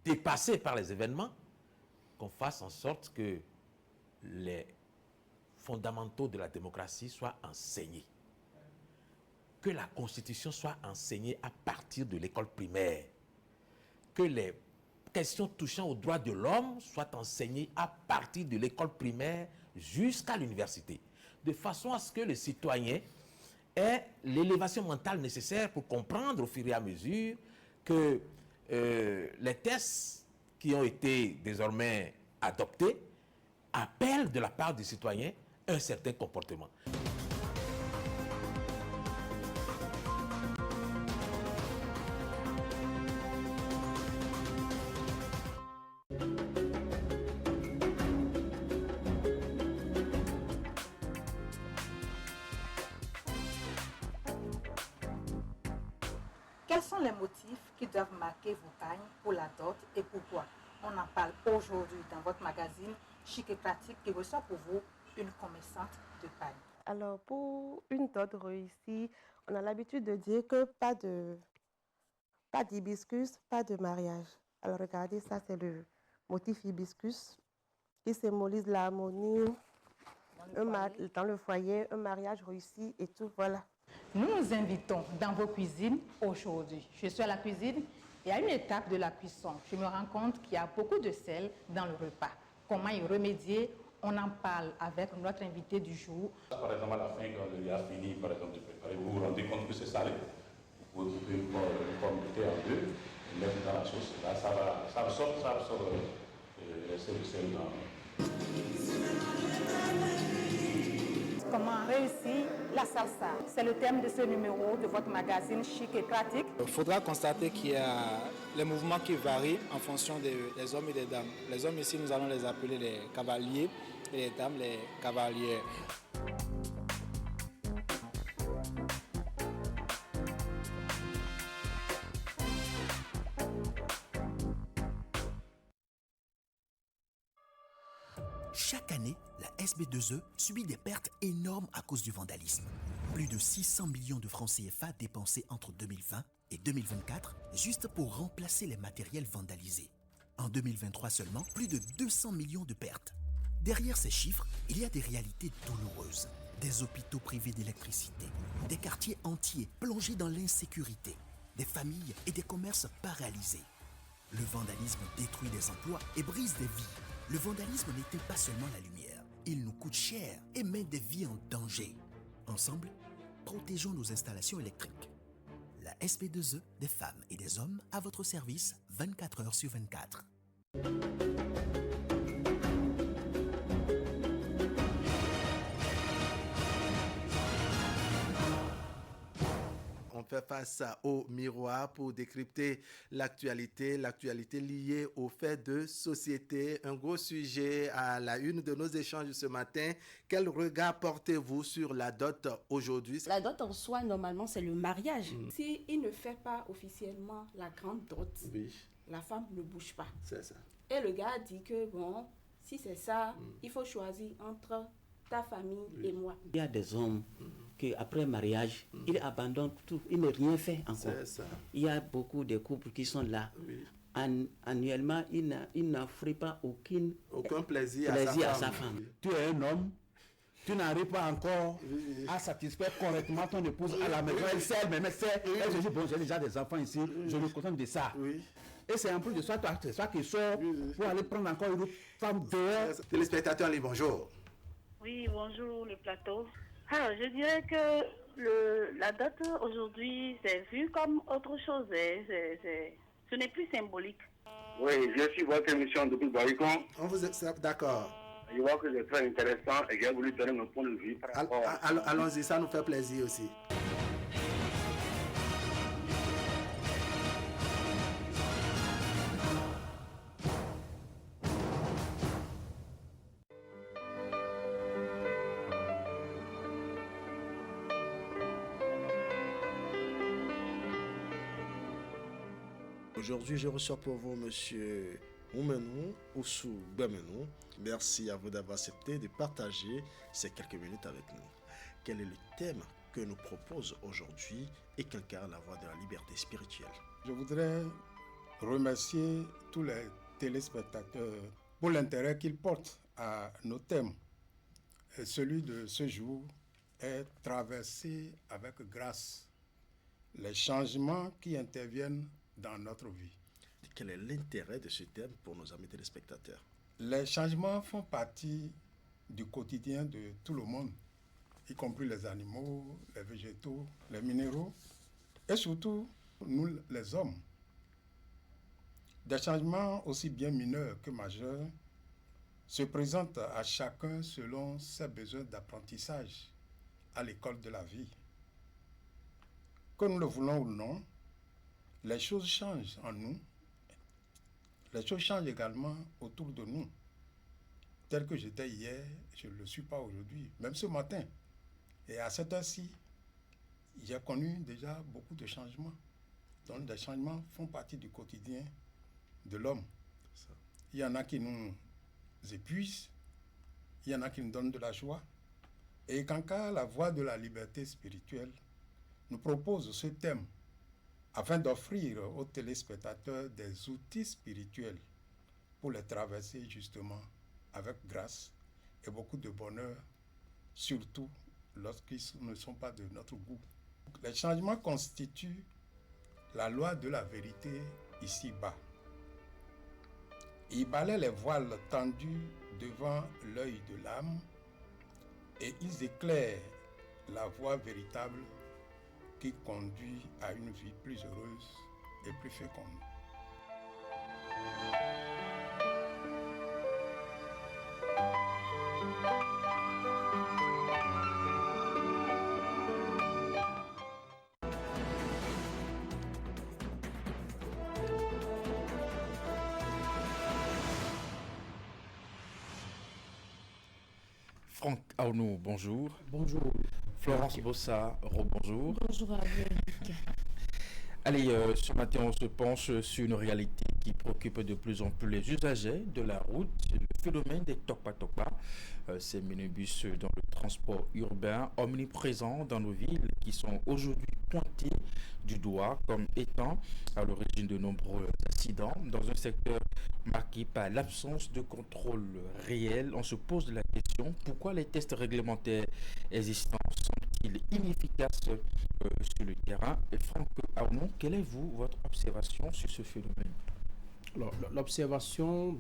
dépassé par les événements, qu'on fasse en sorte que les fondamentaux de la démocratie soient enseignés. Que la Constitution soit enseignée à partir de l'école primaire. Que les questions touchant aux droits de l'homme soient enseignées à partir de l'école primaire jusqu'à l'université. De façon à ce que les citoyens aient l'élévation mentale nécessaire pour comprendre au fur et à mesure que les tests qui ont été désormais adoptés appellent de la part des citoyens un certain comportement.
Quels sont les motifs qui doivent marquer vos pagnes pour la dot et pourquoi? On en parle aujourd'hui dans votre magazine Chic et Pratique qui reçoit pour vous une commerçante de pagne.
Alors, pour une dot réussie, on a l'habitude de dire que pas d'hibiscus, pas de mariage. Alors, regardez, ça, c'est le motif hibiscus qui symbolise l'harmonie dans le foyer, un mariage réussi et tout, voilà.
Nous nous invitons dans vos cuisines aujourd'hui. Je suis à la cuisine et à une étape de la cuisson, je me rends compte qu'il y a beaucoup de sel dans le repas. Comment y remédier? On en parle avec notre invité du jour.
Par exemple, à la fin, quand le riz a fini, par exemple, de préparer, vous vous rendez compte que c'est salé. Vous coupez une pomme de terre en deux, mettre dans la sauce. Là, ça absorbe le sel dans.
Comment réussir la salsa? C'est le thème de ce numéro de votre magazine Chic et Pratique.
Il faudra constater qu'il y a les mouvements qui varient en fonction des hommes et des dames. Les hommes ici, nous allons les appeler les cavaliers et les dames les cavalières.
Chaque année, la SB2E subit des pertes énormes à cause du vandalisme. Plus de 600 millions de francs CFA dépensés entre 2020 et 2024 juste pour remplacer les matériels vandalisés. En 2023 seulement, plus de 200 millions de pertes. Derrière ces chiffres, il y a des réalités douloureuses. Des hôpitaux privés d'électricité, des quartiers entiers plongés dans l'insécurité, des familles et des commerces paralysés. Le vandalisme détruit des emplois et brise des vies. Le vandalisme n'éteint pas seulement la lumière, il nous coûte cher et met des vies en danger. Ensemble, protégeons nos installations électriques. La SB2E, des femmes et des hommes à votre service 24 heures sur 24.
On fait face au miroir pour décrypter l'actualité liée aux faits de société. Un gros sujet à la une de nos échanges ce matin. Quel regard portez-vous sur la dot aujourd'hui?
La dot en soi, normalement, c'est le mariage. S'il ne fait pas officiellement la grande dot, la femme ne bouge pas.
C'est ça.
Et le gars dit que, bon, si c'est ça, il faut choisir entre ta famille et moi.
Il y a des hommes qui, après mariage, ils abandonnent tout, ils ne rien fait encore.
C'est ça.
Il y a beaucoup de couples qui sont là. Annuellement, ils n'offrent pas aucun
plaisir
à sa femme.
Tu es un homme, tu n'arrives pas encore à satisfaire correctement ton épouse à la maison. Elle sait, elle se dit, bon, j'ai déjà des enfants ici, je me contente de ça. Et c'est en plus de ça, c'est ça qui sort pour aller prendre encore une autre femme dehors.
Téléspectateurs, allez, bonjour.
Oui, bonjour le plateau. Alors, je dirais que la dot aujourd'hui, c'est vu comme autre chose. Ce n'est plus symbolique.
Oui, je suis votre émission depuis Baricon.
On vous est d'accord.
Je vois que c'est très intéressant et j'ai voulu donner mon point de vue par rapport
Allons-y, ça nous fait plaisir aussi. Aujourd'hui, je reçois pour vous M. Oumenou Oussou Bemenou. Merci à vous d'avoir accepté de partager ces quelques minutes avec nous. Quel est le thème que nous propose aujourd'hui et quelqu'un à la voix de la liberté spirituelle?
Je voudrais remercier tous les téléspectateurs pour l'intérêt qu'ils portent à nos thèmes. Et celui de ce jour est traversé avec grâce les changements qui interviennent dans notre vie.
Quel est l'intérêt de ce thème pour nos amis téléspectateurs?
Les changements font partie du quotidien de tout le monde, y compris les animaux, les végétaux, les minéraux, et surtout nous les hommes. Des changements aussi bien mineurs que majeurs se présentent à chacun selon ses besoins d'apprentissage à l'école de la vie. Que nous le voulons ou non, les choses changent en nous. Les choses changent également autour de nous. Tel que j'étais hier, je ne le suis pas aujourd'hui, même ce matin. Et à cette heure-ci, j'ai connu déjà beaucoup de changements. Donc, des changements font partie du quotidien de l'homme. Il y en a qui nous épuisent, il y en a qui nous donnent de la joie. Et Kanka, la voie de la liberté spirituelle, nous propose ce thème afin d'offrir aux téléspectateurs des outils spirituels pour les traverser justement avec grâce et beaucoup de bonheur, surtout lorsqu'ils ne sont pas de notre goût. Les changements constituent la loi de la vérité ici-bas. Ils balaient les voiles tendus devant l'œil de l'âme et ils éclairent la voie véritable qui conduit à une vie plus heureuse et plus féconde.
Franck Arnaud, bonjour.
Bonjour.
Florence Bossa, rebonjour.
Bonjour à vous.
Allez, ce matin, on se penche sur une réalité qui préoccupe de plus en plus les usagers de la route, le phénomène des tokpa-tokpa, ces minibus dans le transport urbain omniprésents dans nos villes qui sont aujourd'hui pointés du doigt comme étant à l'origine de nombreux accidents. Dans un secteur marqué par l'absence de contrôle réel, on se pose la question, pourquoi les tests réglementaires existants sont-ils inefficaces sur le terrain? Et Franck Arnaud, quelle est votre observation sur ce phénomène?
Alors, l'observation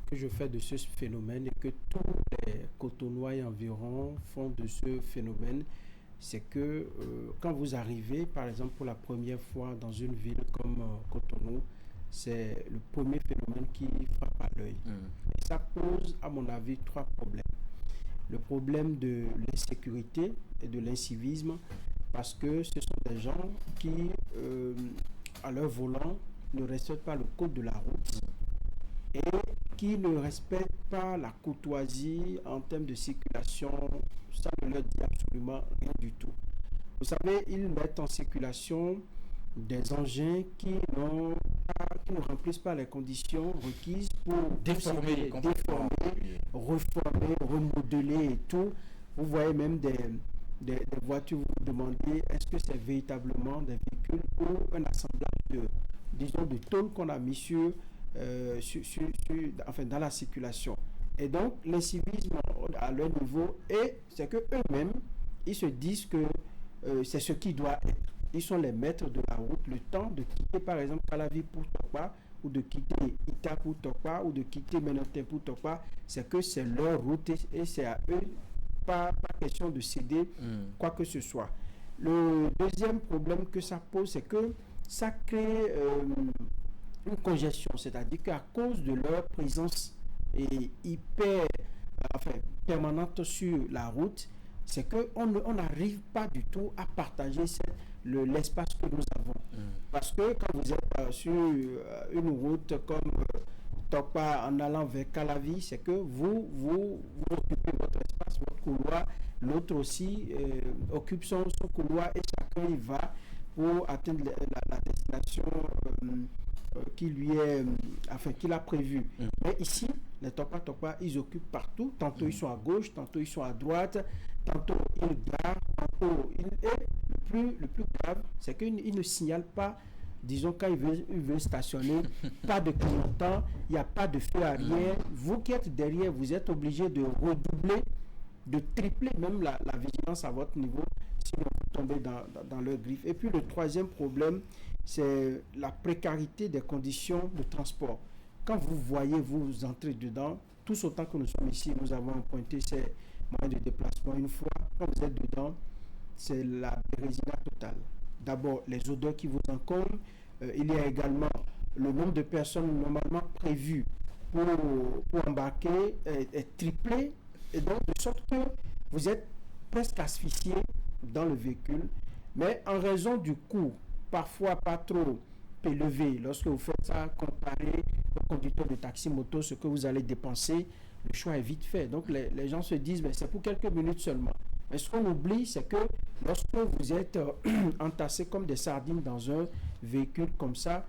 que je fais de ce phénomène et que tous les Cotonois et environ font de ce phénomène, c'est que quand vous arrivez, par exemple, pour la première fois dans une ville comme Cotonou, c'est le premier phénomène qui frappe à l'œil. Et ça pose, à mon avis, trois problèmes. Le problème de l'insécurité et de l'incivisme, parce que ce sont des gens qui, à leur volant, ne respectent pas le code de la route et qui ne respectent pas la courtoisie en termes de circulation. Ça ne leur dit absolument rien du tout. Vous savez, ils mettent en circulation des engins qui ne remplissent pas les conditions requises pour déformer, reformer, remodeler et tout. Vous voyez même des voitures, vous vous demandez est-ce que c'est véritablement des véhicules ou un assemblage de tôles qu'on a mis dans la circulation. Et donc l'incivisme à leur niveau, et c'est que eux-mêmes ils se disent que c'est ce qui doit être. Ils sont les maîtres de la route. Le temps de quitter par exemple Calavi pour Tokpa, ou de quitter Ita pour Tokpa, ou de quitter Ménotin pour Tokpa, c'est que c'est leur route et c'est à eux, pas question de céder quoi que ce soit. Le deuxième problème que ça pose, c'est que ça crée une congestion, c'est-à-dire qu'à cause de leur présence permanente sur la route, c'est qu'on n'arrive pas du tout à partager l'espace que nous avons. Parce que quand vous êtes sur une route comme Tokpa en allant vers Calavi, c'est que vous occupez votre espace, votre couloir, l'autre aussi occupe son couloir et chacun y va pour atteindre la destination qu'il a prévue. Mais ici, les Tokpa, ils occupent partout. Tantôt ils sont à gauche, tantôt ils sont à droite, tantôt ils garent, tantôt le plus grave, c'est qu'ils ne signalent pas, disons, quand ils veulent stationner, pas de clignotant, il n'y a pas de feu arrière. Vous qui êtes derrière, vous êtes obligé de redoubler, de tripler même la vigilance à votre niveau, sinon vous tombez dans leur griffe. Et puis le troisième problème, c'est la précarité des conditions de transport. Quand vous voyez, vous entrez dedans, tous autant que nous sommes ici, nous avons pointé ces moyens de déplacement une fois. Quand vous êtes dedans, c'est la bérésina totale. D'abord, les odeurs qui vous encombrent. Il y a également le nombre de personnes normalement prévues pour embarquer est triplé. Et donc, de sorte que vous êtes presque asphyxié dans le véhicule. Mais en raison du coût, parfois pas trop élevé, lorsque vous faites ça, comparé au conducteur de taxi moto, ce que vous allez dépenser, le choix est vite fait. Donc les gens se disent, mais c'est pour quelques minutes seulement. Mais ce qu'on oublie, c'est que lorsque vous êtes entassé comme des sardines dans un véhicule comme ça,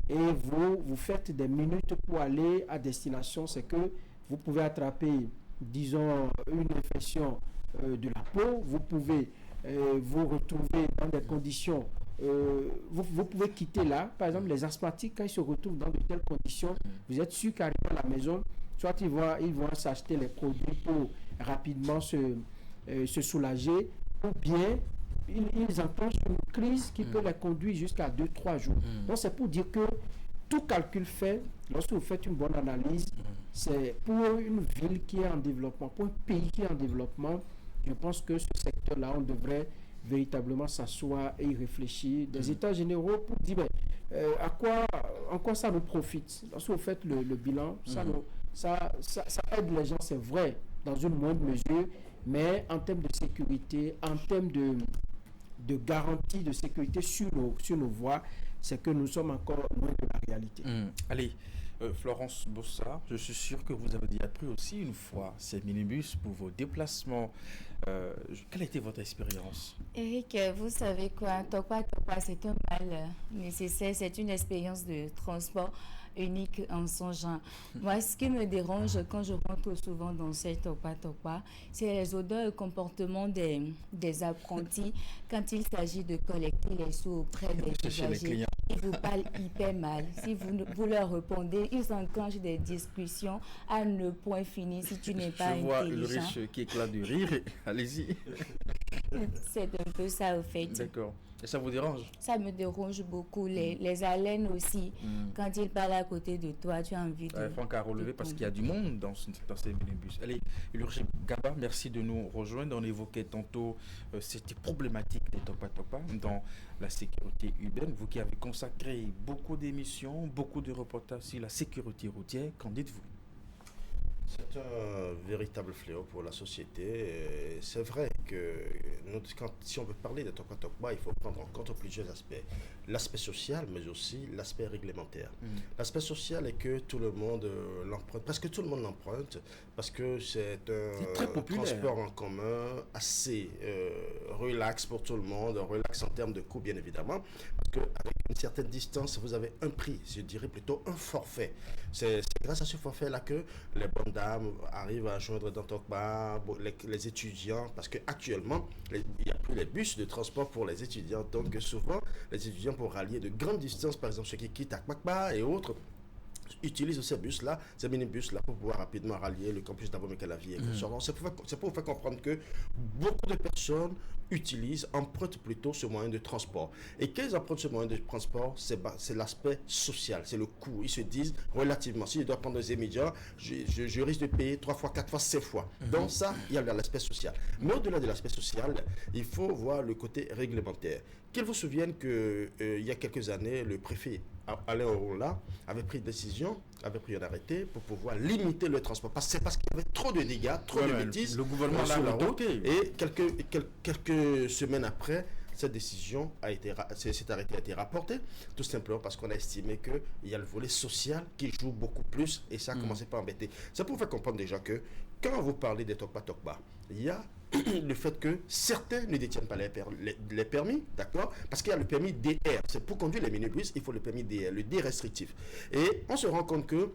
et vous faites des minutes pour aller à destination, c'est que vous pouvez attraper, disons, une infection de la peau, vous pouvez vous retrouver dans des conditions, vous pouvez quitter là, par exemple les asthmatiques, quand ils se retrouvent dans de telles conditions, vous êtes sûr qu'arrivé à la maison, soit ils vont s'acheter les produits pour rapidement se soulager, ou bien ils enclenchent une crise qui peut les conduire jusqu'à 2-3 jours. Donc c'est pour dire que tout calcul fait, lorsque vous faites une bonne analyse, c'est pour une ville qui est en développement, pour un pays qui est en développement, je pense que ce secteur-là, on devrait véritablement s'asseoir et y réfléchir. Des états généraux pour dire en quoi ça nous profite. Lorsque vous faites le bilan, ça aide les gens, c'est vrai, dans une moindre mesure, mais en termes de sécurité, en termes de garantie de sécurité sur nos voies, c'est que nous sommes encore loin de la réalité.
Allez, Florence Bossa, je suis sûr que vous avez déjà pris aussi une fois ces minibus pour vos déplacements. Quelle a été votre expérience?
Eric, vous savez quoi, Tokpa, c'est un mal nécessaire, c'est une expérience de transport unique en son genre. Moi, ce qui me dérange quand je rentre souvent dans cette Tokpa, c'est les odeurs et comportements des apprentis quand il s'agit de collecter les sous auprès des usagers. Ils vous parlent hyper mal. Si vous leur répondez, ils enclenchent des discussions à ne point finir si tu n'es pas intelligent.
Je vois Ulrich qui éclate de rire. Allez-y.
C'est un peu ça, au fait.
D'accord. Et ça vous dérange? Ça
me dérange beaucoup. Les haleines aussi. Quand ils parlent à côté de toi, tu as envie de...
Franck a relevé parce qu'il y a du monde dans ces minibus. Allez, Ulrich Gaba, merci de nous rejoindre. On évoquait tantôt cette problématique des Tokpa dans la sécurité urbaine. Vous qui avez consacré beaucoup d'émissions, beaucoup de reportages sur la sécurité routière, qu'en dites-vous?
C'est un véritable fléau pour la société. C'est vrai que si on veut parler de Tokpa, il faut prendre en compte plusieurs aspects. L'aspect social, mais aussi l'aspect réglementaire. L'aspect social est que tout le monde l'emprunte, presque tout le monde l'emprunte, parce que c'est un transport en commun assez relax pour tout le monde, relax en termes de coût bien évidemment, parce qu'avec une certaine distance, vous avez un prix, je dirais plutôt un forfait. C'est grâce à ce forfait-là que les bonnes dames arrivent à joindre dans Tokpa, les étudiants, parce qu'actuellement, il n'y a plus les bus de transport pour les étudiants, donc souvent, les étudiants pour rallier de grandes distances, par exemple ceux qui quittent Akmakba et autres, utilisent ces bus-là, ces minibus-là pour pouvoir rapidement rallier le campus d'Abomey-Calavi et consorts. C'est pour vous faire comprendre que beaucoup de personnes empruntent plutôt ce moyen de transport. Et quand ils empruntent ce moyen de transport, c'est l'aspect social, c'est le coût. Ils se disent relativement, si je dois prendre des immédiats, je risque de payer 3 fois, 4 fois, 7 fois. Donc ça, il y a l'aspect social. Mais au-delà de l'aspect social, il faut voir le côté réglementaire. Qu'ils vous souviennent qu'il y a quelques années, le préfet Alain Orola avait pris une décision, avait pris un arrêté pour pouvoir limiter le transport. C'est parce qu'il y avait trop de dégâts, trop de bêtises.
Le gouvernement l'a bloqué.
Et quelques semaines après, cette décision cet arrêté a été rapporté, tout simplement parce qu'on a estimé qu'il y a le volet social qui joue beaucoup plus et ça a commencé par embêter. C'est pour faire comprendre déjà que quand vous parlez des Tokpa, il y a le fait que certains ne détiennent pas les permis, d'accord? Parce qu'il y a le permis DR. C'est pour conduire les minibus, il faut le permis DR, le D restrictif. Et on se rend compte que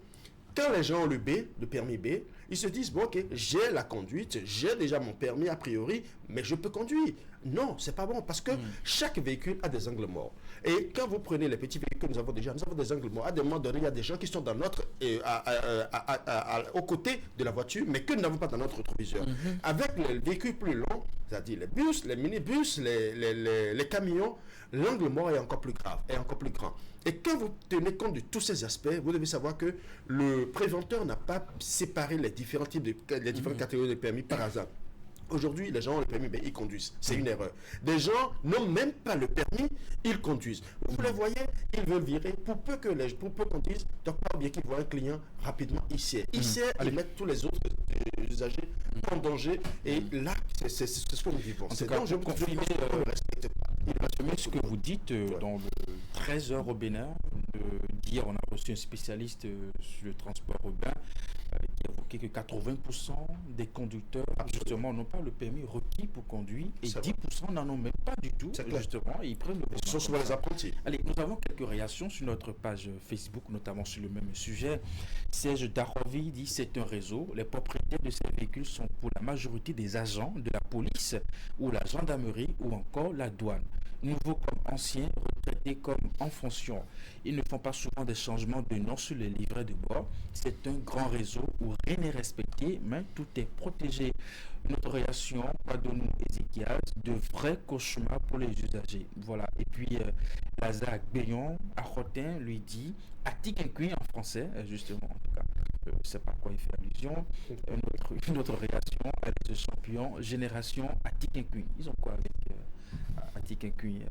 quand les gens ont le permis B, ils se disent, bon, ok, j'ai la conduite, j'ai déjà mon permis a priori, mais je peux conduire. Non, c'est pas bon, parce que chaque véhicule a des angles morts. Et quand vous prenez les petits véhicules que nous avons des angles morts. À des moments donnés, il y a des gens qui sont dans aux côtés de la voiture, mais que nous n'avons pas dans notre rétroviseur. Avec les véhicules plus longs, c'est-à-dire les bus, les minibus, les camions, l'angle mort est encore plus grave, est encore plus grand. Et quand vous tenez compte de tous ces aspects, vous devez savoir que le préventeur n'a pas séparé les différents types les différentes catégories de permis par hasard. Aujourd'hui, les gens ont le permis, mais ils conduisent. C'est une erreur. Des gens n'ont même pas le permis, ils conduisent. Vous les voyez, ils veulent virer. Pour peu qu'on dise, donc pas bien qu'ils voient un client rapidement, ils mettent tous les autres usagers en danger. Et là, c'est ce que nous vivons.
En tout cas, je confirme ce que vous dites dans le 13h au Bénin. D'hier, on a reçu un spécialiste sur le transport urbain qui a évoqué que 80% des conducteurs justement n'ont pas le permis requis pour conduire et 10% n'en ont même pas du tout justement et ils prennent le
Ce sont souvent les apprentis.
Allez, nous avons quelques réactions sur notre page Facebook, notamment sur le même sujet. Serge Darovi dit c'est un réseau. Les propriétaires de ces véhicules sont pour la majorité des agents de la police ou la gendarmerie ou encore la douane. Nouveaux comme anciens, retraités traités comme en fonction. Ils ne font pas souvent des changements de nom sur les livrets de bord. C'est un grand réseau où rien n'est respecté, mais tout est protégé. Notre réaction, pardonne-nous Ézéchias, de vrais cauchemars pour les usagers. Voilà. Et puis, Lazare Bayon, à Rotin, lui dit, Atikinkui en français, justement, en tout cas. Je ne sais pas à quoi il fait allusion. Une autre réaction à ce champion, génération Atikinkui. Ils ont quoi avec Atikinkui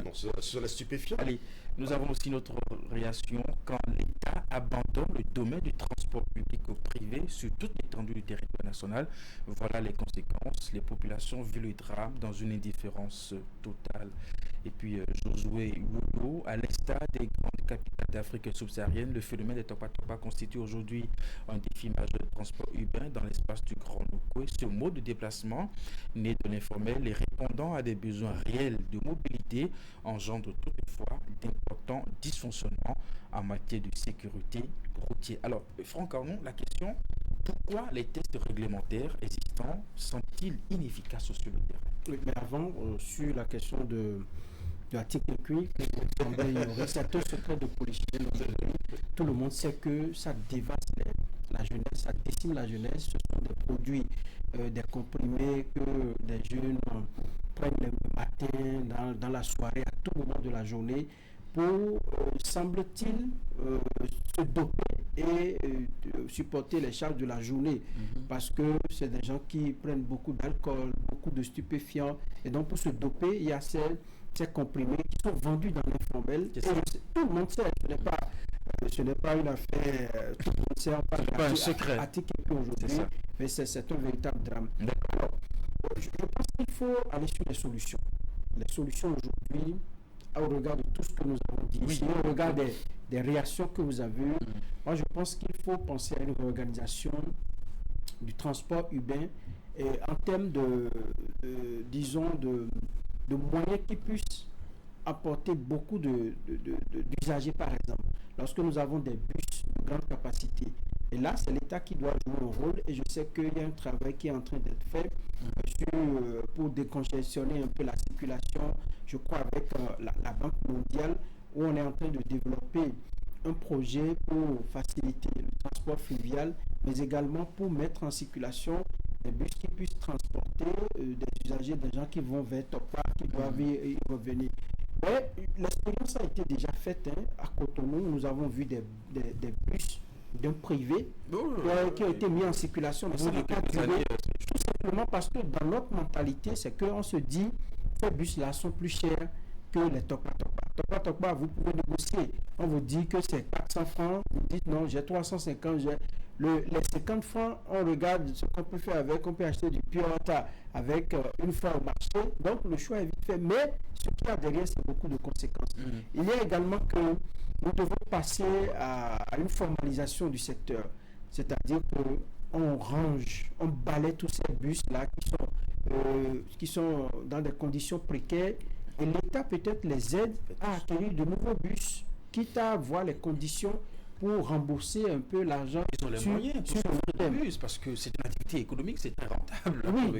Non, ce sont les stupéfiants.
Allez, nous avons aussi notre réaction quand l'État abandonne le domaine du transport public au privé sur toute l'étendue du territoire national. Voilà les conséquences. Les populations vivent le drame dans une indifférence totale. Et puis Josué Lolo, à l'instar des grandes capitales d'Afrique subsaharienne, le phénomène des Topa constitue aujourd'hui un défi majeur de transport urbain dans l'espace du Grand Nokoué. Ce mode de déplacement, né de l'informel et répondant à des besoins réels de mobilité, engendre toutefois d'importants dysfonctionnements en matière de sécurité routière. Alors, Franck Arnon, la question, pourquoi les tests réglementaires existants sont-ils inefficaces sur le terrain?
Oui, mais avant, sur la question de l'article cuir, c'est un secret de polichinelle. Tout le monde sait que ça dévaste la jeunesse, ça décime la jeunesse. Ce sont des produits, des comprimés que des jeunes prennent le matin, dans la soirée, à tout moment de la journée, pour, semble-t-il, se doper et supporter les charges de la journée. Parce que c'est des gens qui prennent beaucoup d'alcool, beaucoup de stupéfiants. Et donc, pour se doper, il y a ces comprimés qui sont vendus dans l'informel. Tout le monde sait, ce n'est pas une affaire, tout le monde sait,
pas un secret.
Aujourd'hui, mais c'est un véritable drame. Alors, je pense qu'il faut aller sur les solutions. Les solutions aujourd'hui, au regard de tout ce que nous avons dit, ici, au regard des réactions que vous avez eues, moi je pense qu'il faut penser à une réorganisation du transport urbain et en termes disons, de moyens qui puissent apporter beaucoup d'usagers, par exemple. Lorsque nous avons des bus de grande capacité, et là, c'est l'État qui doit jouer un rôle, et je sais qu'il y a un travail qui est en train d'être fait pour décongestionner un peu la circulation, je crois, avec la Banque mondiale, où on est en train de développer un projet pour faciliter le transport fluvial, mais également pour mettre en circulation des bus qui puissent transporter des usagers, des gens qui vont vers Topa, qui doivent y revenir. Mais l'expérience a été déjà faite à Cotonou. Nous avons vu des bus d'un privé qui ont été mis en circulation. Mais ça n'a pas duré, tout simplement parce que dans notre mentalité, c'est qu'on se dit ces bus-là sont plus chers que les Topa. Topa, vous pouvez négocier. On vous dit que c'est 400 francs. Vous dites non, j'ai 350. Les 50 francs, on regarde ce qu'on peut faire avec. On peut acheter du pure avec une fois au marché. Donc le choix est vite fait. Mais ce qu'il y a derrière, c'est beaucoup de conséquences. Il y a également que nous devons passer à une formalisation du secteur. C'est-à-dire qu'on range, on balaie tous ces bus-là qui sont dans des conditions précaires. Et l'État peut-être les aide à acquérir de nouveaux bus, quitte à voir les conditions pour rembourser un peu l'argent.
Ils ont les moyens sur le bus parce que c'est une activité économique, c'est très rentable.
Oui,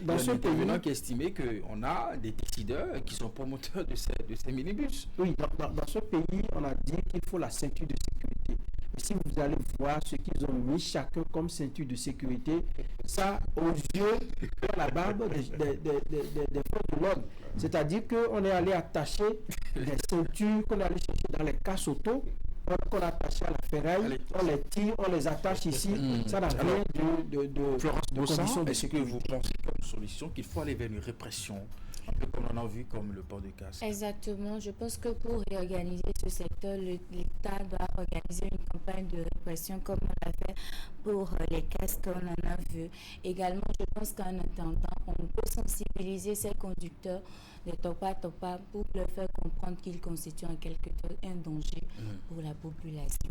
dans ce pays,
il y a qui estimé qu'on a des décideurs qui sont promoteurs de ces minibus.
Oui, dans ce pays, on a dit qu'il faut la ceinture de sécurité. Mais si vous allez voir ce qu'ils ont mis chacun comme ceinture de sécurité, ça, aux yeux de la barbe des forces de l'ordre. C'est-à-dire qu'on est allé attacher des ceintures qu'on est allé chercher dans les casses auto, qu'on a attaché à la ferraille, on les tire, on les attache ici. Ça n'a rien de conditions de sécurité.
Est-ce que vous pensez comme solution qu'il faut aller vers une répression, un peu comme on a vu comme le port de casque?
Exactement. Je pense que pour réorganiser ce secteur, l'État doit organiser une campagne de répression comme on l'a fait pour les casques qu'on en a vu. Également, je pense qu'en attendant, on peut sensibiliser ces conducteurs de Topa pour leur faire comprendre qu'ils constituent en quelque sorte un danger pour la population.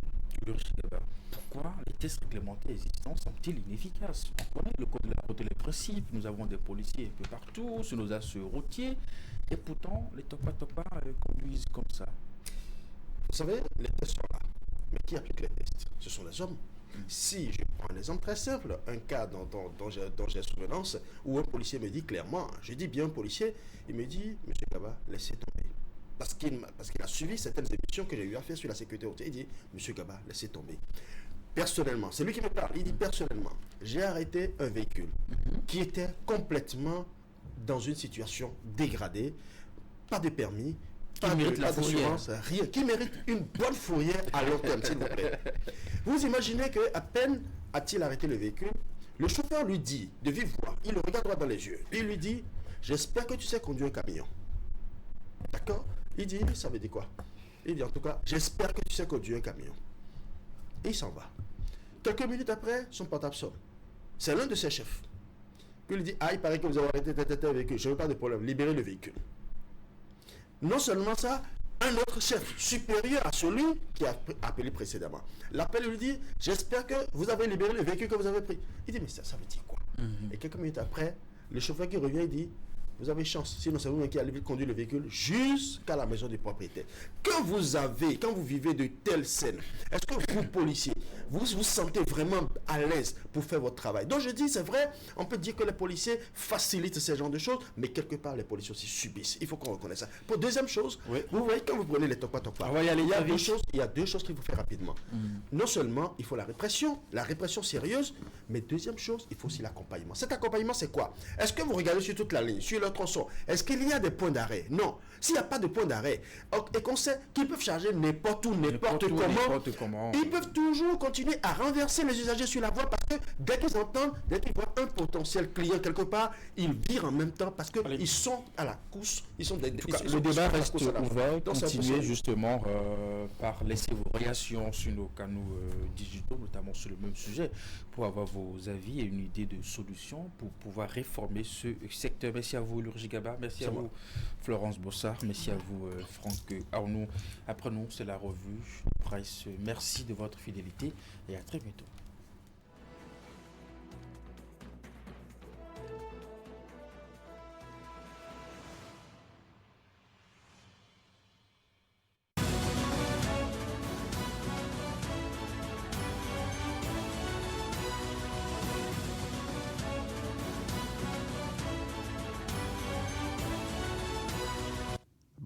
Pourquoi les tests réglementaires existants sont-ils inefficaces? On connaît le code de la route et les principes, nous avons des policiers un peu partout, sur nos axes routiers, et pourtant les Topa conduisent comme ça.
Vous savez, les tests sont là, mais qui applique les tests? Ce sont les hommes. Si je prends un exemple très simple, un cas dont j'ai souvenance, où un policier me dit clairement, je dis bien policier, il me dit, monsieur Kaba, laissez tomber. parce qu'il a suivi certaines émissions que j'ai eu à faire sur la sécurité routière. Il dit, Monsieur Gaba, laissez tomber. Personnellement, c'est lui qui me parle, il dit personnellement, j'ai arrêté un véhicule qui était complètement dans une situation dégradée, pas de permis, pas d'assurance, rien, qui mérite une bonne fourrière à long terme, s'il vous plaît. Vous imaginez qu'à peine a-t-il arrêté le véhicule, le chauffeur lui dit, de vive voix, il le regarde droit dans les yeux, puis il lui dit, j'espère que tu sais conduire un camion. D'accord? Il dit, ça veut dire quoi? Il dit, en tout cas, j'espère que tu sais conduire un camion. Et il s'en va. Quelques minutes après, son portable sonne. C'est l'un de ses chefs. Puis il dit, il paraît que vous avez arrêté le véhicule. Je n'ai pas de problème, libérez le véhicule. Non seulement ça, un autre chef supérieur à celui qui a appelé précédemment l'appelle et lui dit, j'espère que vous avez libéré le véhicule que vous avez pris. Il dit, mais ça veut dire quoi? Et quelques minutes après, le chauffeur qui revient, il dit, vous avez chance, sinon c'est vous qui allez conduire le véhicule jusqu'à la maison du propriétaire. Quand vous vivez de telles scènes, est-ce que vous, policiers, vous vous sentez vraiment à l'aise pour faire votre travail? Donc je dis, c'est vrai, on peut dire que les policiers facilitent ce genre de choses, mais quelque part, les policiers aussi subissent. Il faut qu'on reconnaisse ça. Pour deuxième chose, vous voyez, quand vous prenez les Tokpa, il y a deux choses qu'il faut faire rapidement. Non seulement, il faut la répression sérieuse, mais deuxième chose, il faut aussi l'accompagnement. Cet accompagnement, c'est quoi? Est-ce que vous regardez sur toute la ligne, sur le tronçon, est-ce qu'il y a des points d'arrêt? Non. S'il n'y a pas de point d'arrêt, et qu'on sait qu'ils peuvent charger n'importe où, n'importe comment, ils peuvent toujours continuer à renverser les usagers sur la voie parce que dès qu'ils voient un potentiel client quelque part, ils virent en même temps parce qu'ils sont à la course.
Le débat reste ouvert. Continuez justement par laisser vos réactions sur nos canaux digitaux, notamment sur le même sujet, pour avoir vos avis et une idée de solution pour pouvoir réformer ce secteur. Merci à vous, Lurgi Gaba. Merci à vous, Florence Bossard. Merci à vous, Franck Arnaud. Après nous, c'est la revue Price. Merci de votre fidélité et à très bientôt.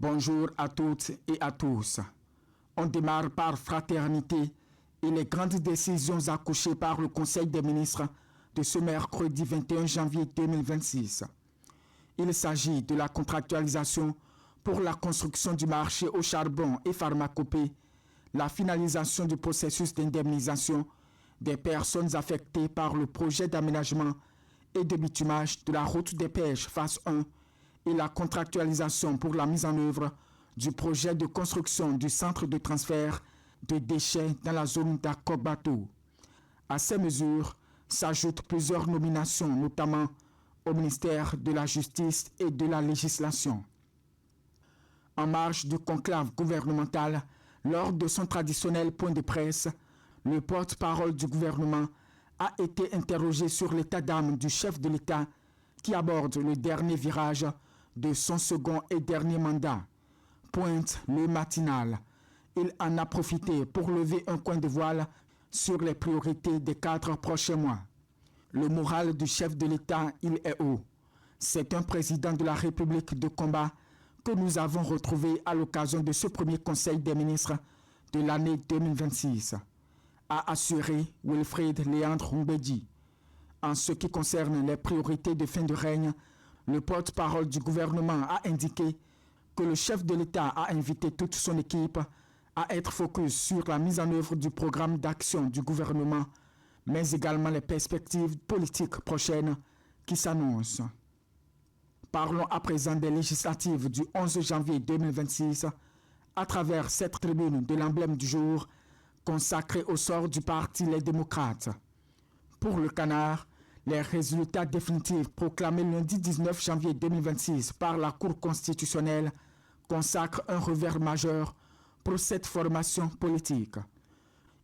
Bonjour à toutes et à tous. On démarre par fraternité et les grandes décisions accouchées par le Conseil des ministres de ce mercredi 21 janvier 2026. Il s'agit de la contractualisation pour la construction du marché au charbon et pharmacopée, la finalisation du processus d'indemnisation des personnes affectées par le projet d'aménagement et de bitumage de la route des pêches phase 1 et la contractualisation pour la mise en œuvre du projet de construction du centre de transfert de déchets dans la zone d'Akobato. À ces mesures s'ajoutent plusieurs nominations, notamment au ministère de la Justice et de la Législation. En marge du conclave gouvernemental, lors de son traditionnel point de presse, le porte-parole du gouvernement a été interrogé sur l'état d'âme du chef de l'État qui aborde le dernier virage de son second et dernier mandat. Pointe le matinal. Il en a profité pour lever un coin de voile sur les priorités des 4 prochains mois. Le moral du chef de l'État, il est haut. C'est un président de la République de combat que nous avons retrouvé à l'occasion de ce premier Conseil des ministres de l'année 2026, a assuré Wilfried Léandre Mbedi. En ce qui concerne les priorités de fin de règne, le porte-parole du gouvernement a indiqué que le chef de l'État a invité toute son équipe à être focus sur la mise en œuvre du programme d'action du gouvernement, mais également les perspectives politiques prochaines qui s'annoncent. Parlons à présent des législatives du 11 janvier 2026 à travers cette tribune de l'emblème du jour consacrée au sort du parti Les Démocrates. Pour le Canard, les résultats définitifs proclamés lundi 19 janvier 2026 par la Cour constitutionnelle consacrent un revers majeur pour cette formation politique.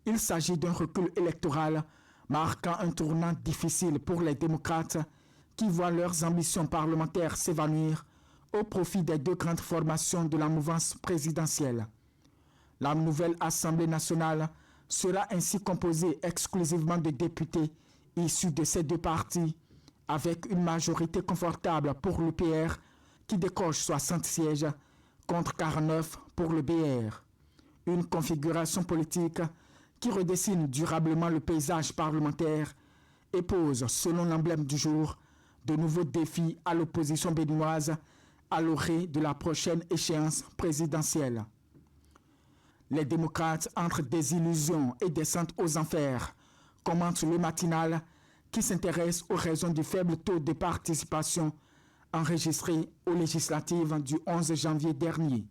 Il s'agit d'un recul électoral marquant un tournant difficile pour les démocrates qui voient leurs ambitions parlementaires s'évanouir au profit des 2 grandes formations de la mouvance présidentielle. La nouvelle Assemblée nationale sera ainsi composée exclusivement de députés issus de ces 2 partis, avec une majorité confortable pour l'UPR qui décoche 60 sièges contre 49 pour le BR. Une configuration politique qui redessine durablement le paysage parlementaire et pose, selon l'emblème du jour, de nouveaux défis à l'opposition béninoise à l'orée de la prochaine échéance présidentielle. Les démocrates entre désillusion et descente aux enfers commentent le matinal qui s'intéresse aux raisons du faible taux de participation enregistré aux législatives du 11 janvier dernier.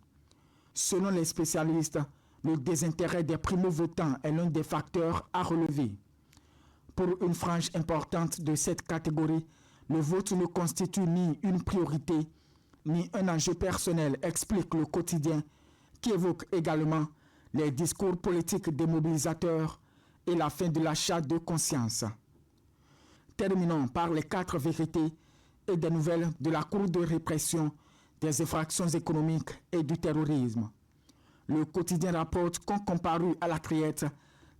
Selon les spécialistes, le désintérêt des primo-votants est l'un des facteurs à relever. Pour une frange importante de cette catégorie, le vote ne constitue ni une priorité, ni un enjeu personnel, explique le quotidien, qui évoque également les discours politiques démobilisateurs et la fin de l'achat de conscience. Terminons par les 4 vérités et des nouvelles de la Cour de répression des infractions économiques et du terrorisme. Le quotidien rapporte qu'ont comparu à la criette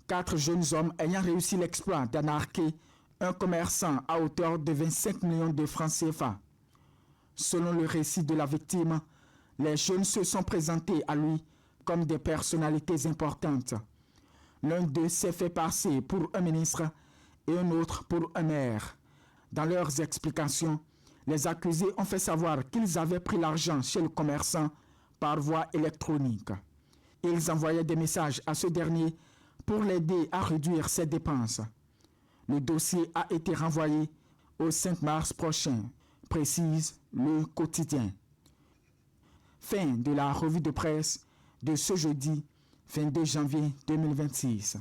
4 jeunes hommes ayant réussi l'exploit d'anarquer un commerçant à hauteur de 25 millions de francs CFA. Selon le récit de la victime, les jeunes se sont présentés à lui comme des personnalités importantes. L'un d'eux s'est fait passer pour un ministre et un autre pour un maire. Dans leurs explications, les accusés ont fait savoir qu'ils avaient pris l'argent chez le commerçant par voie électronique. Ils envoyaient des messages à ce dernier pour l'aider à réduire ses dépenses. Le dossier a été renvoyé au 5 mars prochain, précise le quotidien. Fin de la revue de presse de ce jeudi 22 janvier 2026.